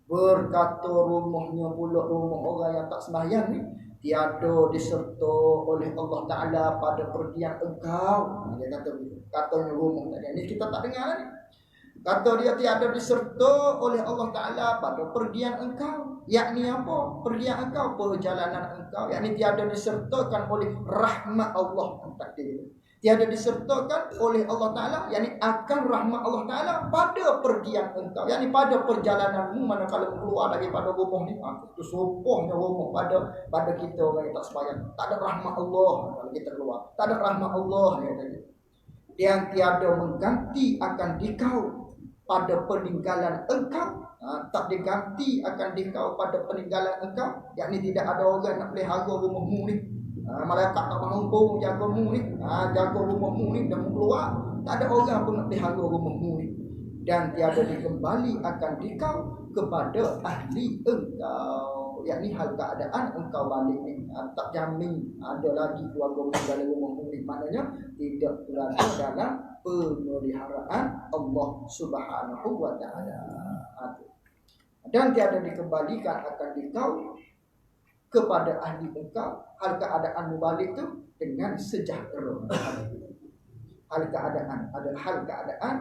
berkata rumahnya pula, rumah orang yang tak sembahyang ni, tiada diserta oleh Allah Ta'ala pada pergian engkau. Dia kata begitu. Katanya rumah tadi. Ini kita tak dengar ni. Kata dia tiada diserta oleh Allah Ta'ala pada pergian engkau. Yakni apa? Pergian engkau, perjalanan engkau. Yakni tiada disertakan oleh rahmat Allah. Tiada disertakan oleh Allah Ta'ala, yakni akan rahmat Allah Ta'ala pada pergian engkau. Yakni pada perjalananmu manakala keluar daripada rumah ni. Itu sopohnya rumah pada kita orang yang tak sembahyang. Tak ada rahmat Allah kalau kita keluar. Tak ada rahmat Allah. Yang tiada mengganti akan dikau pada peninggalan engkau, tak diganti akan dikau pada peninggalan engkau. Yakni tidak ada orang nak pelihara rumahmu ni. Malaikat tak mampu jaga rumahmu ni, jaga rumahmu ni dan keluar. Tak ada orang pun nak pelihara rumahmu ni. Dan tiada dikembali akan dikau kepada ahli engkau. Yakni hal keadaan engkau balik ni, tak jamin ada lagi keluarga dalam rumahmu ni. Maknanya tidak berada dalam pemeliharaan Allah Subhanahu wa Ta'ala. Dan tiada dikembalikan akan dikau kepada ahli engkau. Hal keadaan balik tu dengan sejahtera. Hal keadaan adalah hal keadaan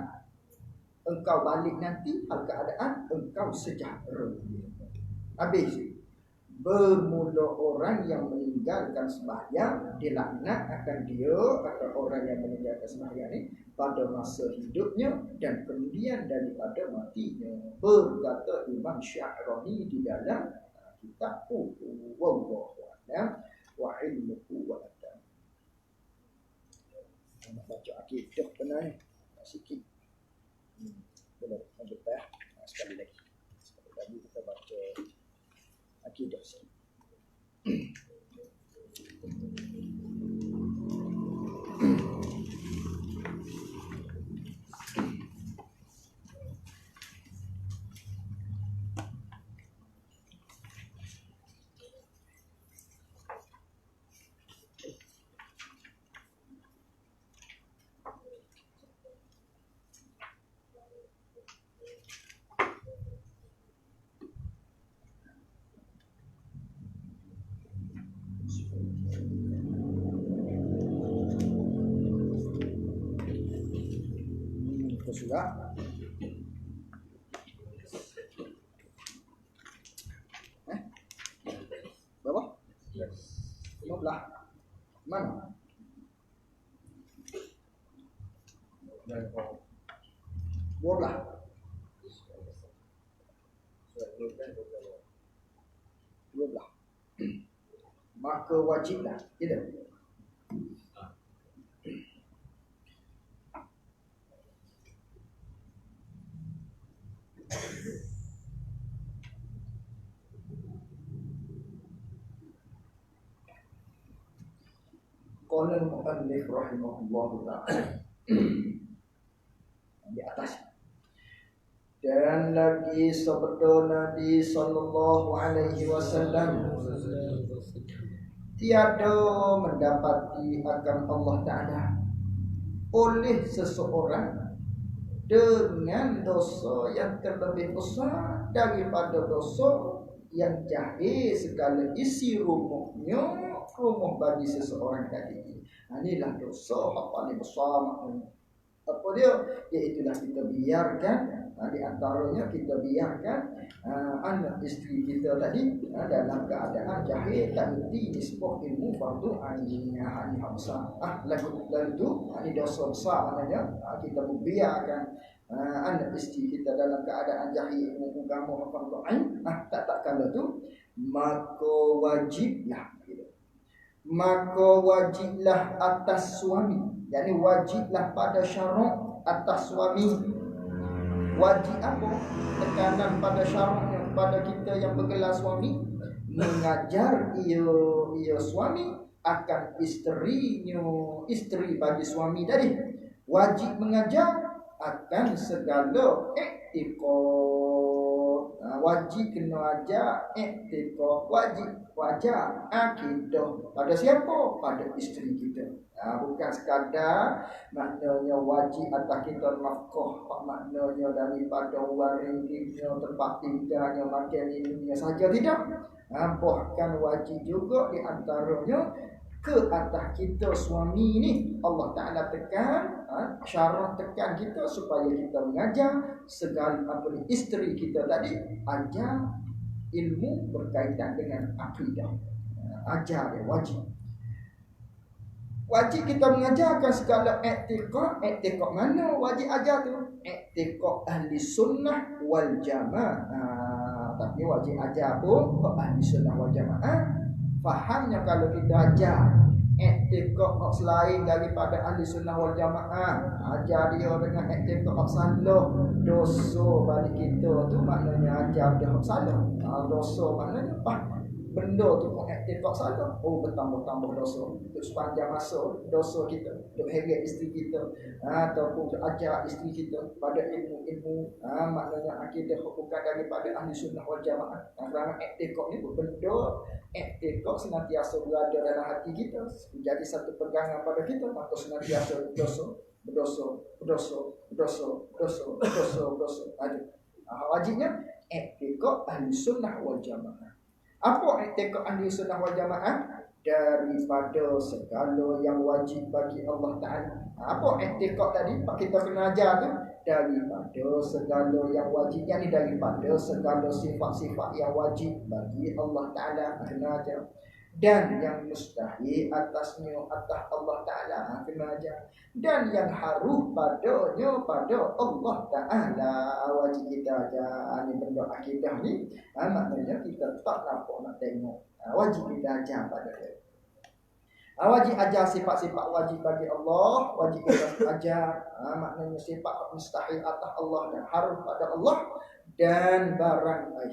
engkau balik nanti, hal keadaan engkau sejahtera. Habis. Bermula orang yang meninggalkan sembahyang, dilaknat akan dia atau orang yang meninggalkan sembahyang ni pada masa hidupnya dan kemudian daripada matinya. Berkata Imam Sya'rani di dalam kitab Wallahu a'lam wa ilmuhu wa atam. Nak baca akidah benar ni sikit. Boleh lanjut ya. Sekali lagi. Sekali lagi kita baca akidah sikit. surat. Berapa? 15. Mana? Dua belah. Dua belah. Maka wajiblah, tidak? Qala al-mu'allif rahimahullahu ta'ala di atas. Dan lagi sabda Nabi sallallahu alaihi wasallam, tiada mendapati akan Allah Ta'ala oleh seseorang dengan dosa yang terlebih besar daripada dosa yang jahil segala isi rumahnya, rumah bagi seseorang tadi. Inilah dosa yang paling besar maknanya. Apa dia? Iaitulah kita biarkan, di antaranya kita biarkan anak isteri kita tadi dalam keadaan jahil, tak erti nisbah ilmu fardu ini besar. Lagu tu ini dosa besar maknanya. Kita membiarkan anak isteri kita dalam keadaan jahil ilmu agama fardu ain. Tak kala tu maka wajiblah gitu. Maka wajiblah atas suami, yakni wajiblah pada syarak atas suami. Wajib apa? Tekanan pada syaraknya kepada kita yang bergelar suami, mengajar ia suami akan isterinya, isteri bagi suami tadi. Wajib mengajar akan segala iktikad. Wajib kena ajar iktikad, wajib wajar akidah pada siapa? Pada isteri kita. Bukan sekadar maknanya wajib atas kita nafkah, maknanya daripada waring kita, tempat tinggalnya, makan minumnya saja, tidak. Bahkan wajib juga di antaranya ke atas kita suami ni. Allah Ta'ala tekan, syarat tekan kita supaya kita mengajar segala isteri kita tadi, ajar ilmu berkaitan dengan akidah. Ajar dia wajib. Wajib kita mengajarkan segala i'tiqad. I'tiqad mana wajib ajar tu? I'tiqad ahli sunnah wal jamaah. Tapi wajib ajar pun ahli sunnah wal jamaah. Fahamnya kalau kita ajar i'tiqad selain daripada ahli sunnah wal jamaah, ajar dia dengan i'tiqad salah, dosa balik kita tu maknanya ajar dia salah. Dosa maknanya benda tu pun i'tiqad salah. Bertambah-tambah dosa untuk sepanjang masa. Dosa kita untuk heret isteri kita, ataupun untuk ajar isteri kita pada ilmu-ilmu, maknanya akidah bukan daripada ahli sunnah wal jamaah. Kerana i'tiqad ni benda, i'tiqad senantiasa berada dalam hati kita, menjadi satu pegangan pada kita, maka senantiasa berdosa. Wajibnya i'tiqad ahli sunnah wal jamaah. Apa i'tiqad ahli sunnah wal jamaah? Daripada segala yang wajib bagi Allah Ta'ala. Apa i'tiqad tadi kita kena ajar tu? Daripada segala yang wajib, yakni daripada segala sifat-sifat yang wajib bagi Allah Ta'ala kena ajar. Dan yang mustahil atasnya atas Allah Ta'ala kena ajar. Dan yang haruh padanya pada Allah Ta'ala wajib kita ajar. Ini benda akidah ni, maknanya kita tak nampak nak tengok. Wajib kita ajar pada dia. Wajib ajar sifat-sifat wajib bagi Allah. Wajib kita ajar maknanya sifat mustahil atas Allah dan haruh pada Allah. Dan barang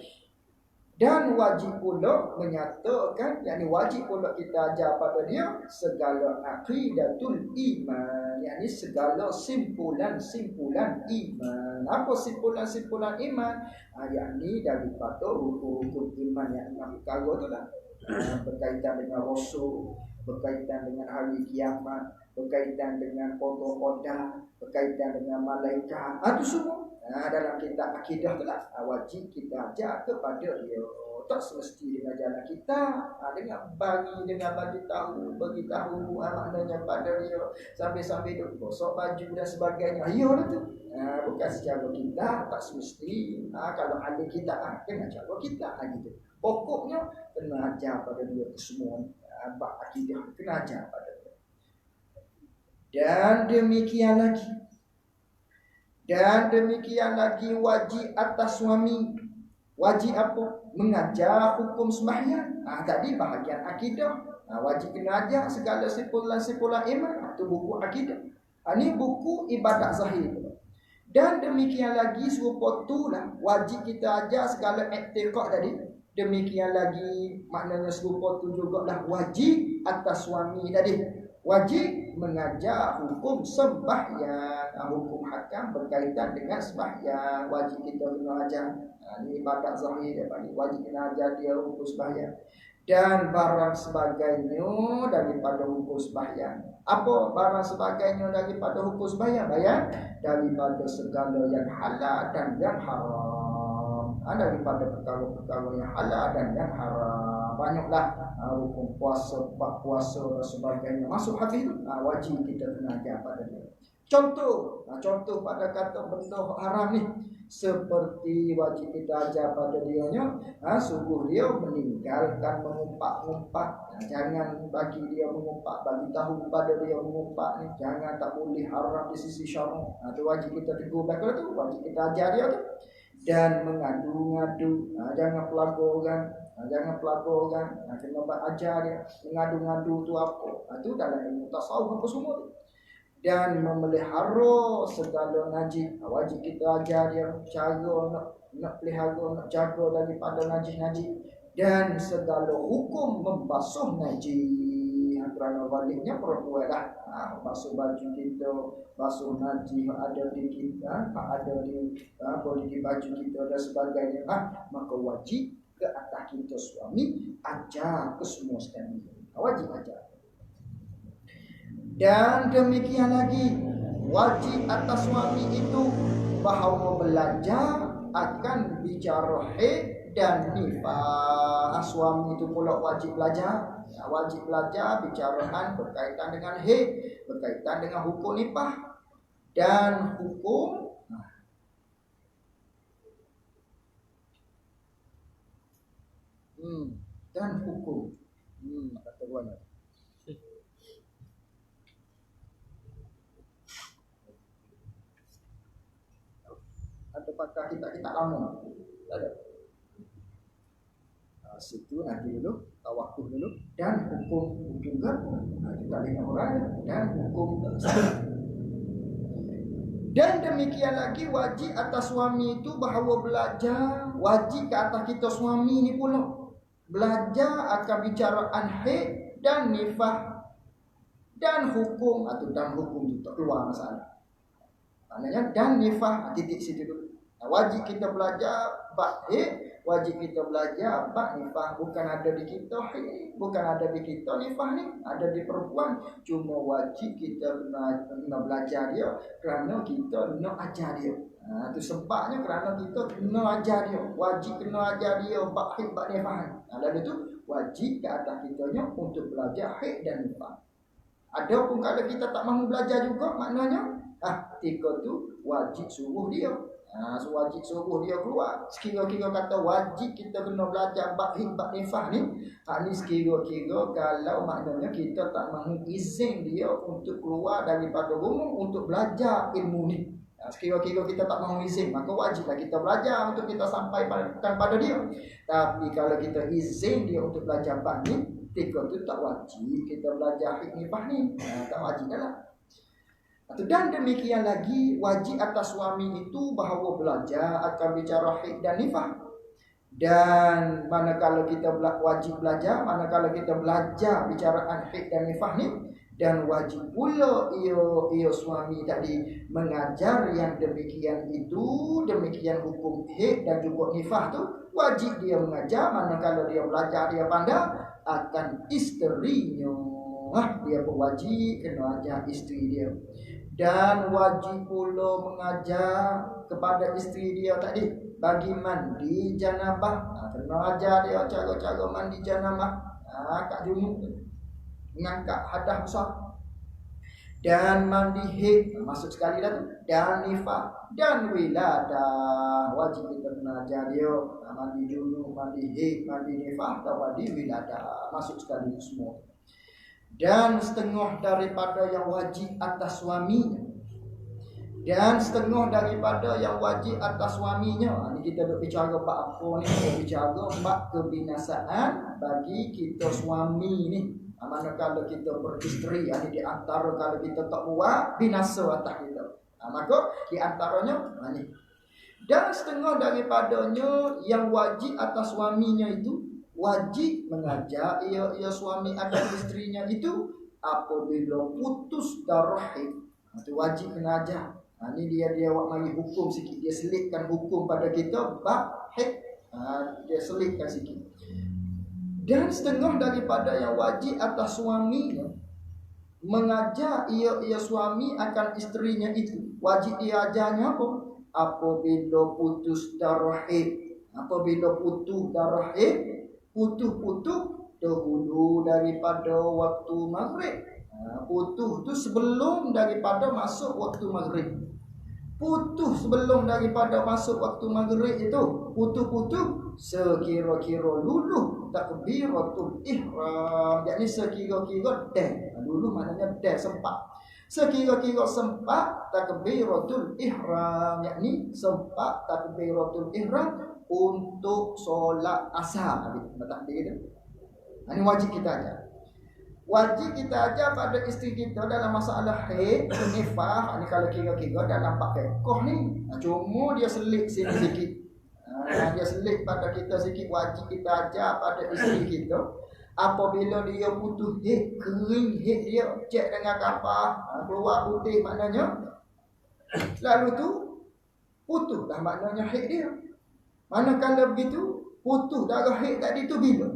dan wajib pula menyatakan, yakni wajib pula kita ajar pada dia segala aqidatul iman, yakni segala simpulan-simpulan iman. Apa simpulan-simpulan iman? Yakni daripada rukun-rukun iman yang 6 perkara tu lah. Berkaitan dengan Rasul, berkaitan dengan hari kiamat, berkaitan dengan qada, berkaitan dengan malaikat. Itu semua dalam kitab akidah tu lah. Wajib kita ajar kepada dia. tak semesti dengan jalan kita, dengan bagi tahu maknanya pada dia sambil-sambil duk gosok baju dan sebagainya. Iyalah tu. Bukan secara kita, tak semesti. Kalau ada kita, kena cara kita gitu. Pokoknya kena ajar pada dia semua. Bab akidah kena ajar pada dia. Dan demikian lagi wajib atas suami. Wajib apa? Mengajar hukum sembahyang. Tadi bahagian akidah. Wajib kena ajar segala simpulan iman. Itu buku akidah. Ini buku ibadat zahir. Dan demikian lagi serupa itulah wajib kita ajar segala i'tiqad tadi. Demikian lagi maknanya serupa tu jugalah wajib atas suami tadi. Wajib mengajar hukum sembahyang, hukum hakam berkaitan dengan sembahyang. Wajib kita kena ajar. Ini ibadat zahir dia panggil. Wajib kena ajar dia hukum sembahyang dan barang sebagainya daripada hukum sembahyang. Apa barang sebagainya daripada hukum sembahyang? Daripada segala yang halal dan yang haram. Daripada perkara-perkara yang halal dan yang haram. Banyaklah hukum puasa, bab puasa dan sebagainya masuk hadis itu. Wajib kita kena ajar pada dia. Contoh pada kata benda haram ni, seperti wajib kita ajar pada dia nya, suruh dia meninggalkan mengumpat-ngumpat. Jangan bagi dia mengumpat, bagi tahu pada dia mengumpat ni, jangan, tak boleh, haram di sisi syarak. Itu wajib kita tegur bakal tu, wajib kita ajar dia tu. Dan mengadu-ngadu, jangan pelagor orang, kena ajar dia. Mengadu-ngadu tu apa? Itu dalam ilmu tasawuf apa semua tu. Dan memelihara segala najis, wajib kita ajar dia cara nak pelihara, nak jaga daripada najis-najis. Dan segala hukum membasuh najis. Kerana baliknya perempuan lah, basuh baju kita, basuh najis ada di kita, ada di baju kita dan sebagainya. Maka wajib ke atas kita suami ajar ke semua sekali. Wajib ajar. Dan demikian lagi wajib atas suami itu bahawa belajar akan bicara haid dan nifas. Suami itu pula wajib belajar. Wajib belajar bicaraan berkaitan dengan haid, berkaitan dengan hukum nifas dan hukum kata gua. Ada pakar kita lama. Ada. Situ nanti dulu, tawakuf dulu, dan hukum juga. Kita lihat orang dan hukum. Dan demikian lagi wajib atas suami itu bahawa belajar, wajib ke atas kita suami ni pula belajar akan bicaraan haid dan nifas dan hukum atau dan hukum itu keluar masalah. Maknanya dan nifas titik situ dulu. Wajib kita belajar bab haid, wajib kita belajar bab nifas. Bukan ada di kita haid, bukan ada di kita nifas ni, ada di perempuan. Cuma wajib kita kena belajar dia kerana kita nak ajar dia. Itu sebabnya kerana kita kena ajar dia. Wajib kena ajar dia bab haid, bab nifas. Lalu tu wajib ke atas kitanya untuk belajar haid dan nifas. Adapun kalau kita tak mahu belajar juga, maknanya ketika tu wajib suruh dia. Wajib suruh dia keluar. Sekira-kira kata wajib kita kena belajar bab haid, bab nifas ni. Ni sekira-kira kalau maknanya kita tak mahu izin dia untuk keluar daripada rumah untuk belajar ilmu ni. Sekira-kira kita tak mahu izin, maka wajiblah kita belajar untuk kita sampaikan pada dia. Tapi kalau kita izin dia untuk belajar bab ni, ketika tu tak wajib kita belajar haid nifas ni. Tak wajib dah. Dan demikian lagi wajib atas suami itu bahawa belajar akan bicara haid dan nifas. Dan manakala kita wajib belajar, manakala kita belajar bicaraan haid dan nifas ni, dan wajib pula ia suami tadi mengajar yang demikian itu, demikian hukum haid dan juga nifas tu, wajib dia mengajar. Manakala dia belajar, dia pandang akan isterinya, dia pun wajib kena ajar isteri dia. Dan wajib pula mengajar kepada isteri dia tadi bagi mandi janabah. Kena ajar dia cara-cara mandi janabah. Kat junub mengangkat hadas besar. Dan mandi haid, masuk sekali dah tu. Dan nifas dan wiladah, wajib kita kena ajar dia. Mandi junub, mandi haid, mandi nifas dan mandi wiladah, masuk sekali semua. Dan setengah daripada yang wajib atas suaminya, dan setengah daripada yang wajib atas suaminya. Ini kita duk bicara bab apa ni? Kita bicara bab kebinasaan bagi kita suami ni. Manakala kita beristeri, ini di antara kalau kita tak buat binasa atas kita. Maka di antaranya ni. Dan setengah daripadanya yang wajib atas suaminya itu, wajib mengajar ia suami akan isterinya itu apabila putus darahim. Itu wajib mengajar. Ini dia awak mari hukum sikit, dia selitkan hukum pada kita bab haid. Dia selitkan sikit. Dan setengah daripada yang wajib atas suaminya mengajar ia suami akan isterinya itu, wajib dia ajarnya apa? Apabila putus darah haid. Apabila putus darah haid, putus dahulu daripada waktu maghrib. Putus tu sebelum daripada masuk waktu maghrib. Putus sebelum daripada masuk waktu maghrib itu, putus sekira-kira luluh takbiratul ihram, yakni sekira-kira dah. Dulu maknanya dah sempat. Sekira-kira sempat takbiratul ihram, yakni sempat takbiratul ihram untuk solat asar. Tak dia. Ini wajib kita ajar. Wajib kita ajar pada isteri kita dalam masalah haid, nifas. Ini kalau kira-kira dalam bab fiqh ni. Cuma dia selit sini sikit. Dia selit pada kita sikit. Wajib kita ajar pada isteri kita apabila dia putus haid, kering haid dia, cek dengan kapal, keluar putih maknanya. Lalu tu putus dah maknanya haid dia. Manakala begitu, putus darah haid tadi tu bila?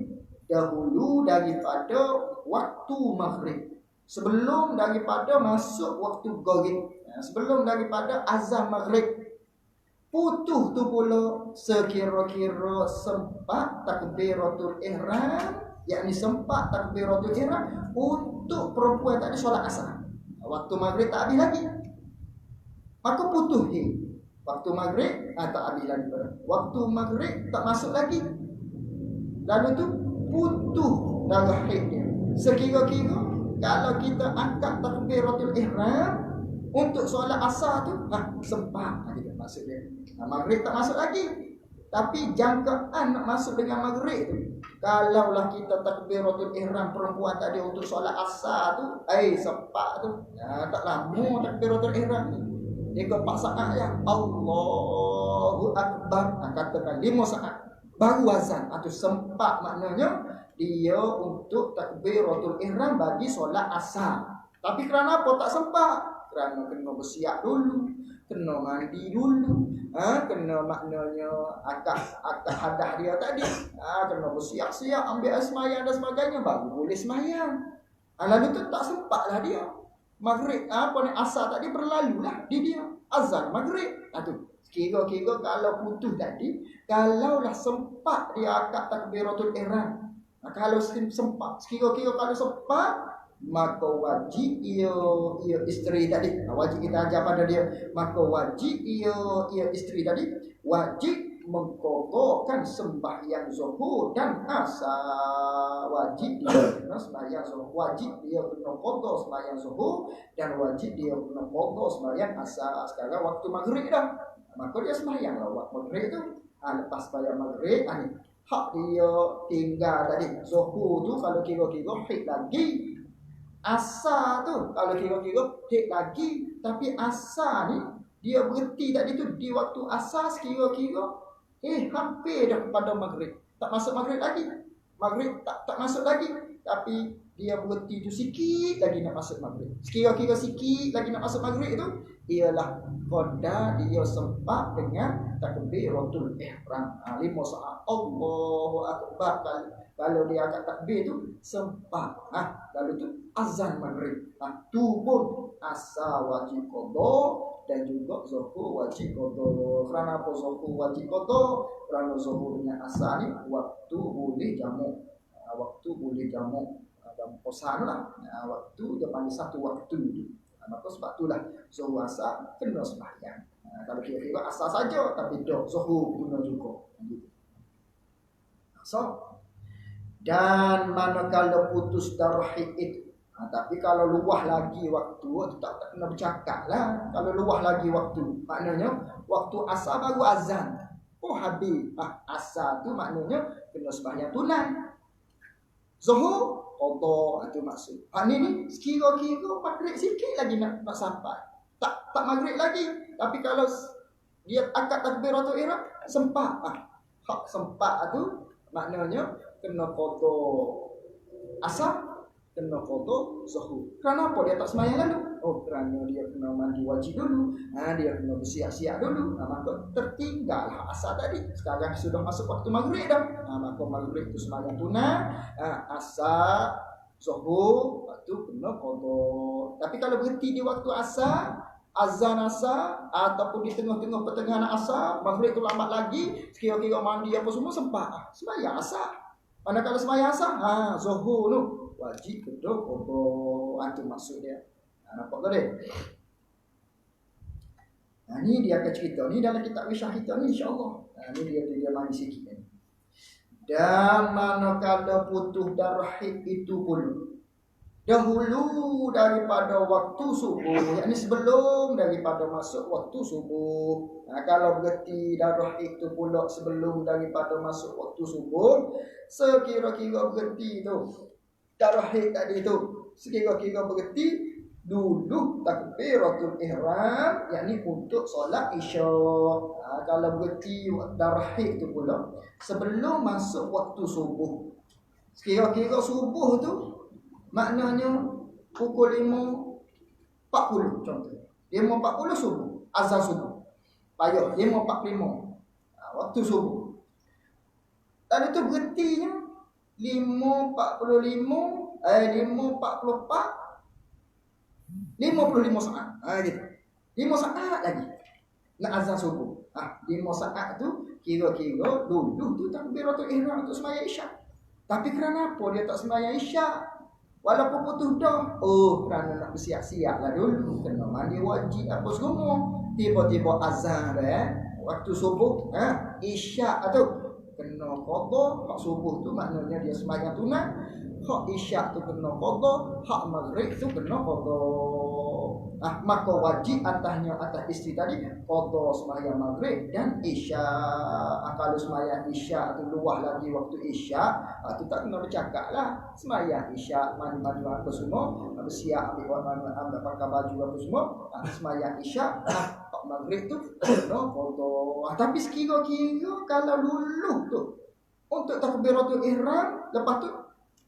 Dahulu daripada waktu maghrib, sebelum daripada masuk waktu gharib, sebelum daripada azan maghrib. Putus tu pula sekira-kira sempat takbiratul ihram, yakni sempat takbiratul ihram untuk perempuan tadi solat asar. Waktu maghrib tak habis lagi, maka putus ni. Waktu maghrib tak habis lagi. Waktu maghrib tak masuk lagi. Lalu tu putus darah haid dia. Sekira-kira kalau kita angkat takbiratul ihram untuk solat asar tu, sempat dia masuk dia. Maghrib tak masuk lagi. Tapi jangkaan nak masuk dengan maghrib tu, kalaulah kita takbiratul ihram perempuan tadi untuk solat asar tu, sempat tu. Tak lama takbiratul ihram ni. Dia 4 saat ya. Allahu Akbar. Katakan 5 saat. Baru azan. Itu sempat maknanya dia untuk takbiratul ihram bagi solat asar. Tapi kerana apa tak sempat? Kerana kena bersiap dulu, kena mandi dulu, kena maknanya akad hadah dia tadi, kena bersiap-siap, ambil air semayang dan sebagainya, baru boleh semayang. Lalu tu tak sempatlah dia. Maghrib asar tadi berlalulah di dia azan maghrib. Tu kira-kira kalau putus tadi, kalaulah sempat dia akad takbiratul ihram, kalau sempat, kira-kira kalau sempat, maka wajib ia isteri tadi, wajib kita ajar pada dia, maka wajib ia isteri tadi wajib mengqadhakan sembahyang zuhur dan asar. Wajib dia kena sembahyang zuhur, wajib dia kena qadha sembahyang zuhur, dan wajib dia kena qadha sembahyang asar. Sekarang waktu maghrib dah, maka dia sembahyanglah waktu maghrib tu. Lepas sembahyang maghrib ni hak dia tinggal tadi zuhur tu, kalau kira-kira haid lagi. Asar tu kalau kira-kira haid lagi, tapi asar ni dia berhenti tadi tu di waktu asar kira-kira hampir dah pada maghrib. Tak masuk maghrib lagi. Maghrib tak masuk lagi. Tapi dia berhenti tu sikit lagi nak masuk maghrib. Sekira-kira sikit lagi nak masuk maghrib itu ialah pada dia sempat dengan takbiratul ihram. 5 saat Allahu akbar. Kalau dia angkat takbir tu sempat. Lalu tu azan maghrib. Tu pun asa wajib qada dan juga zuhur wajib qada. Kerana apa zuhur wajib qada? Kerana zuhur dengan asar ni waktu boleh jamak. Waktu boleh jamak dalam kosan lah. Waktu dia panggil satu waktu tu. Maka sebab itulah zuhur asar kena sembahyang. Kalau kira-kira asar saja tapi dok zuhur guna juga. So, dan manakala putus darahid itu, tapi kalau luah lagi waktu tu tak kena bercakap lah. Kalau luah lagi waktu, maknanya waktu asar baru azan. Habis asar tu maknanya kena sembahyang tunai. Zuhur qada itu maksud. Ni sekira-kira maghrib sikit lagi nak sampai. Tak maghrib lagi. Tapi kalau dia angkat takbiratul ihram sempat. Hak sempat tu maknanya kena qada asar, kena qada zuhur. Kenapa dia tak sembahyang lalu? Kerana dia kena mandi wajib dulu. Dia kena bersiap-siap dulu. Maka tertinggal asar tadi. Sekarang sudah masuk waktu maghrib dah. Maka maghrib tu sembahyang tunai, asar, zuhur, waktu kena qada. Tapi kalau berhenti di waktu asar, azan asar ataupun di tengah-tengah pertengahan asar, maghrib tu lambat lagi, sekira-kira mandi apa semua sempat sembahyang asar. Manakala sembahyang asar, zuhur tu wajib qada. Itu maksud dia. Nampak tak dia? Ni dia akan cerita. Ni dalam kitab Wisah kita ni insya-Allah. Ni dia mari sikit ni. Dan manakala putus darahid itu pun dahulu daripada waktu subuh, yakni sebelum daripada masuk waktu subuh. Kalau berhenti darah itu pula sebelum daripada masuk waktu subuh, sekira-kira berhenti tu darah tadi tu, sekira-kira berhenti dulu takbiratul ihram, yakni untuk solat isya. Kalau berhenti darah itu pula sebelum masuk waktu subuh, sekira-kira subuh tu maknanya pukul 5.40 contoh. 5.40 subuh, azan subuh. Payah 5.45 waktu subuh. Tadi tu berhentinya 5.45 5.44 55 saat. Gitu. 5 saat lagi nak azan subuh. 5 saat tu kira-kira dulu tu takbiratul ihram untuk sembahyang isyak. Tapi kerana apa dia tak sembahyang isyak? Walaupun putus dah, kerana nak bersiap-siap lah dulu, kena mandi wajib apa semua. Tiba-tiba azan waktu subuh, isyak tu kena qada. Hak subuh tu maknanya dia sembahyang tunai. Hak isyak tu kena qada, hak maghrib tu kena qada. Maka wajib atasnya atas isteri tadi qada sembahyang maghrib dan isyak. Kalau sembahyang isyak tu luah lagi waktu isyak, tu tak kena bercakap lah. Sembahyang isyak, mandi-mandi apa semua, bersiap ambil pakai baju apa semua, sembahyang isyak, hak maghrib tu kena qada. Tapi sekira-kira kalau luluh tu untuk takbiratul ihram, lepas tu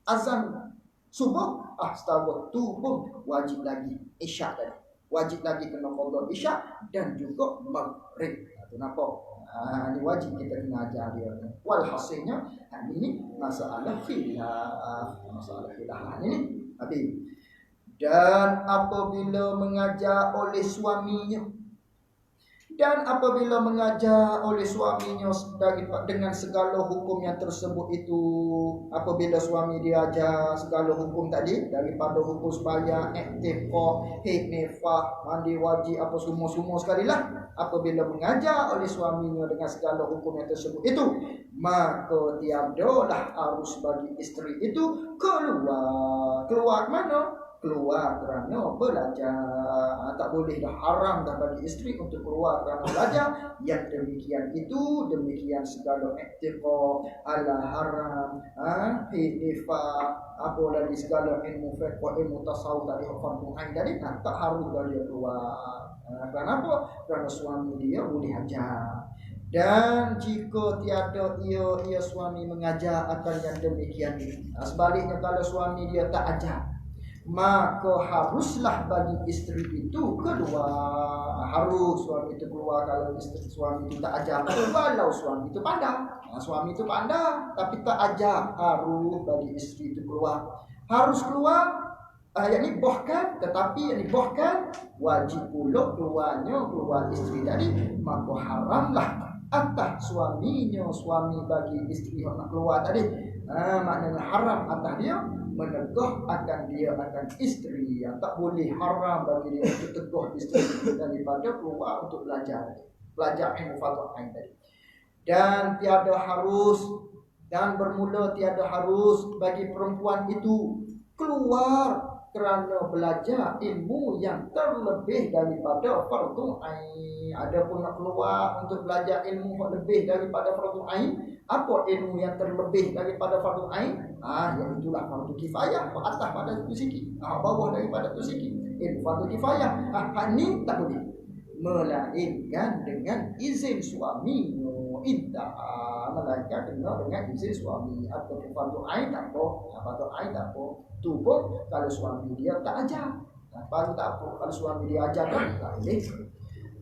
azan subuh, setahun tu pun wajib lagi isyak tadi. Wajib lagi kena qada isyak dan juga maghrib. Tu nampak? Ini wajib kita kena ajar dia. Walhasilnya ini masalah khilaf. Ini. Tapi dan apabila mengajar oleh suaminya, dengan segala hukum yang tersebut itu, apabila suami diajar segala hukum tadi, daripada hukum sembahyang, iktikaf, haid, nifas, mandi wajib apa semua sekali lah, apabila mengajar oleh suaminya dengan segala hukum yang tersebut itu, maka tiadalah harus bagi isteri itu keluar mana? Keluar kerana belajar. Tak boleh dah, haram dah bagi isteri untuk keluar kerana belajar. Yang demikian itu, demikian segala iktikaf, ala haram, nifas, apa lagi segala ilmu fiqh, ilmu tasawuf tadi, fardu ain tadi, tak harus dah dia keluar. Kerana apa? Kerana suami dia boleh ajar. Dan jika tiada ia suami mengajar akan yang demikian ini. Sebaliknya kalau suami dia tak ajar, maka haruslah bagi isteri itu keluar. Harus suami itu keluar kalau isteri suami itu tak ajar. Walau suami itu pandai, suami itu pandai tapi tak ajar, harus bagi isteri itu keluar. Harus keluar. Yakni bahkan, tetapi yakni bahkan wajib pula keluar isteri tadi, maka haramlah atas suaminya, suami bagi isteri yang nak keluar tadi. Maknanya haram atas dia menegah akan dia akan isteri. Yang tak boleh haram bagi dia untuk tegah isteri daripada keluar untuk belajar ilmu fardhu tadi. Dan tiada harus, dan bermula tiada harus bagi perempuan itu keluar kerana belajar ilmu yang terlebih daripada fardu ain. Adapun nak keluar untuk belajar ilmu yang lebih daripada fardu ain, apa ilmu yang terlebih daripada fardu ain? Yang itulah fardu kifayah, atas pada tu sikit, bawah daripada tu sikit. Ilmu fardu kifayah, ni tak boleh, melainkan dengan izin suami. Iddah melainkan kena dengan izin suami. Atau fardu ain tak apa, fardu ain tak apa. Tu pun kalau suami dia tak ajar. Baru tak apa, kalau suami dia ajar tak boleh.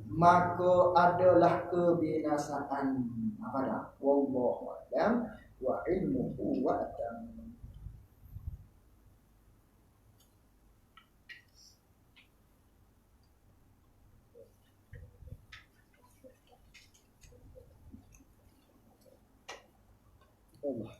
Maka adalah kebinasaan. Apa dah? Wallahu a'lam wa ilmuhu wa atam. Allah.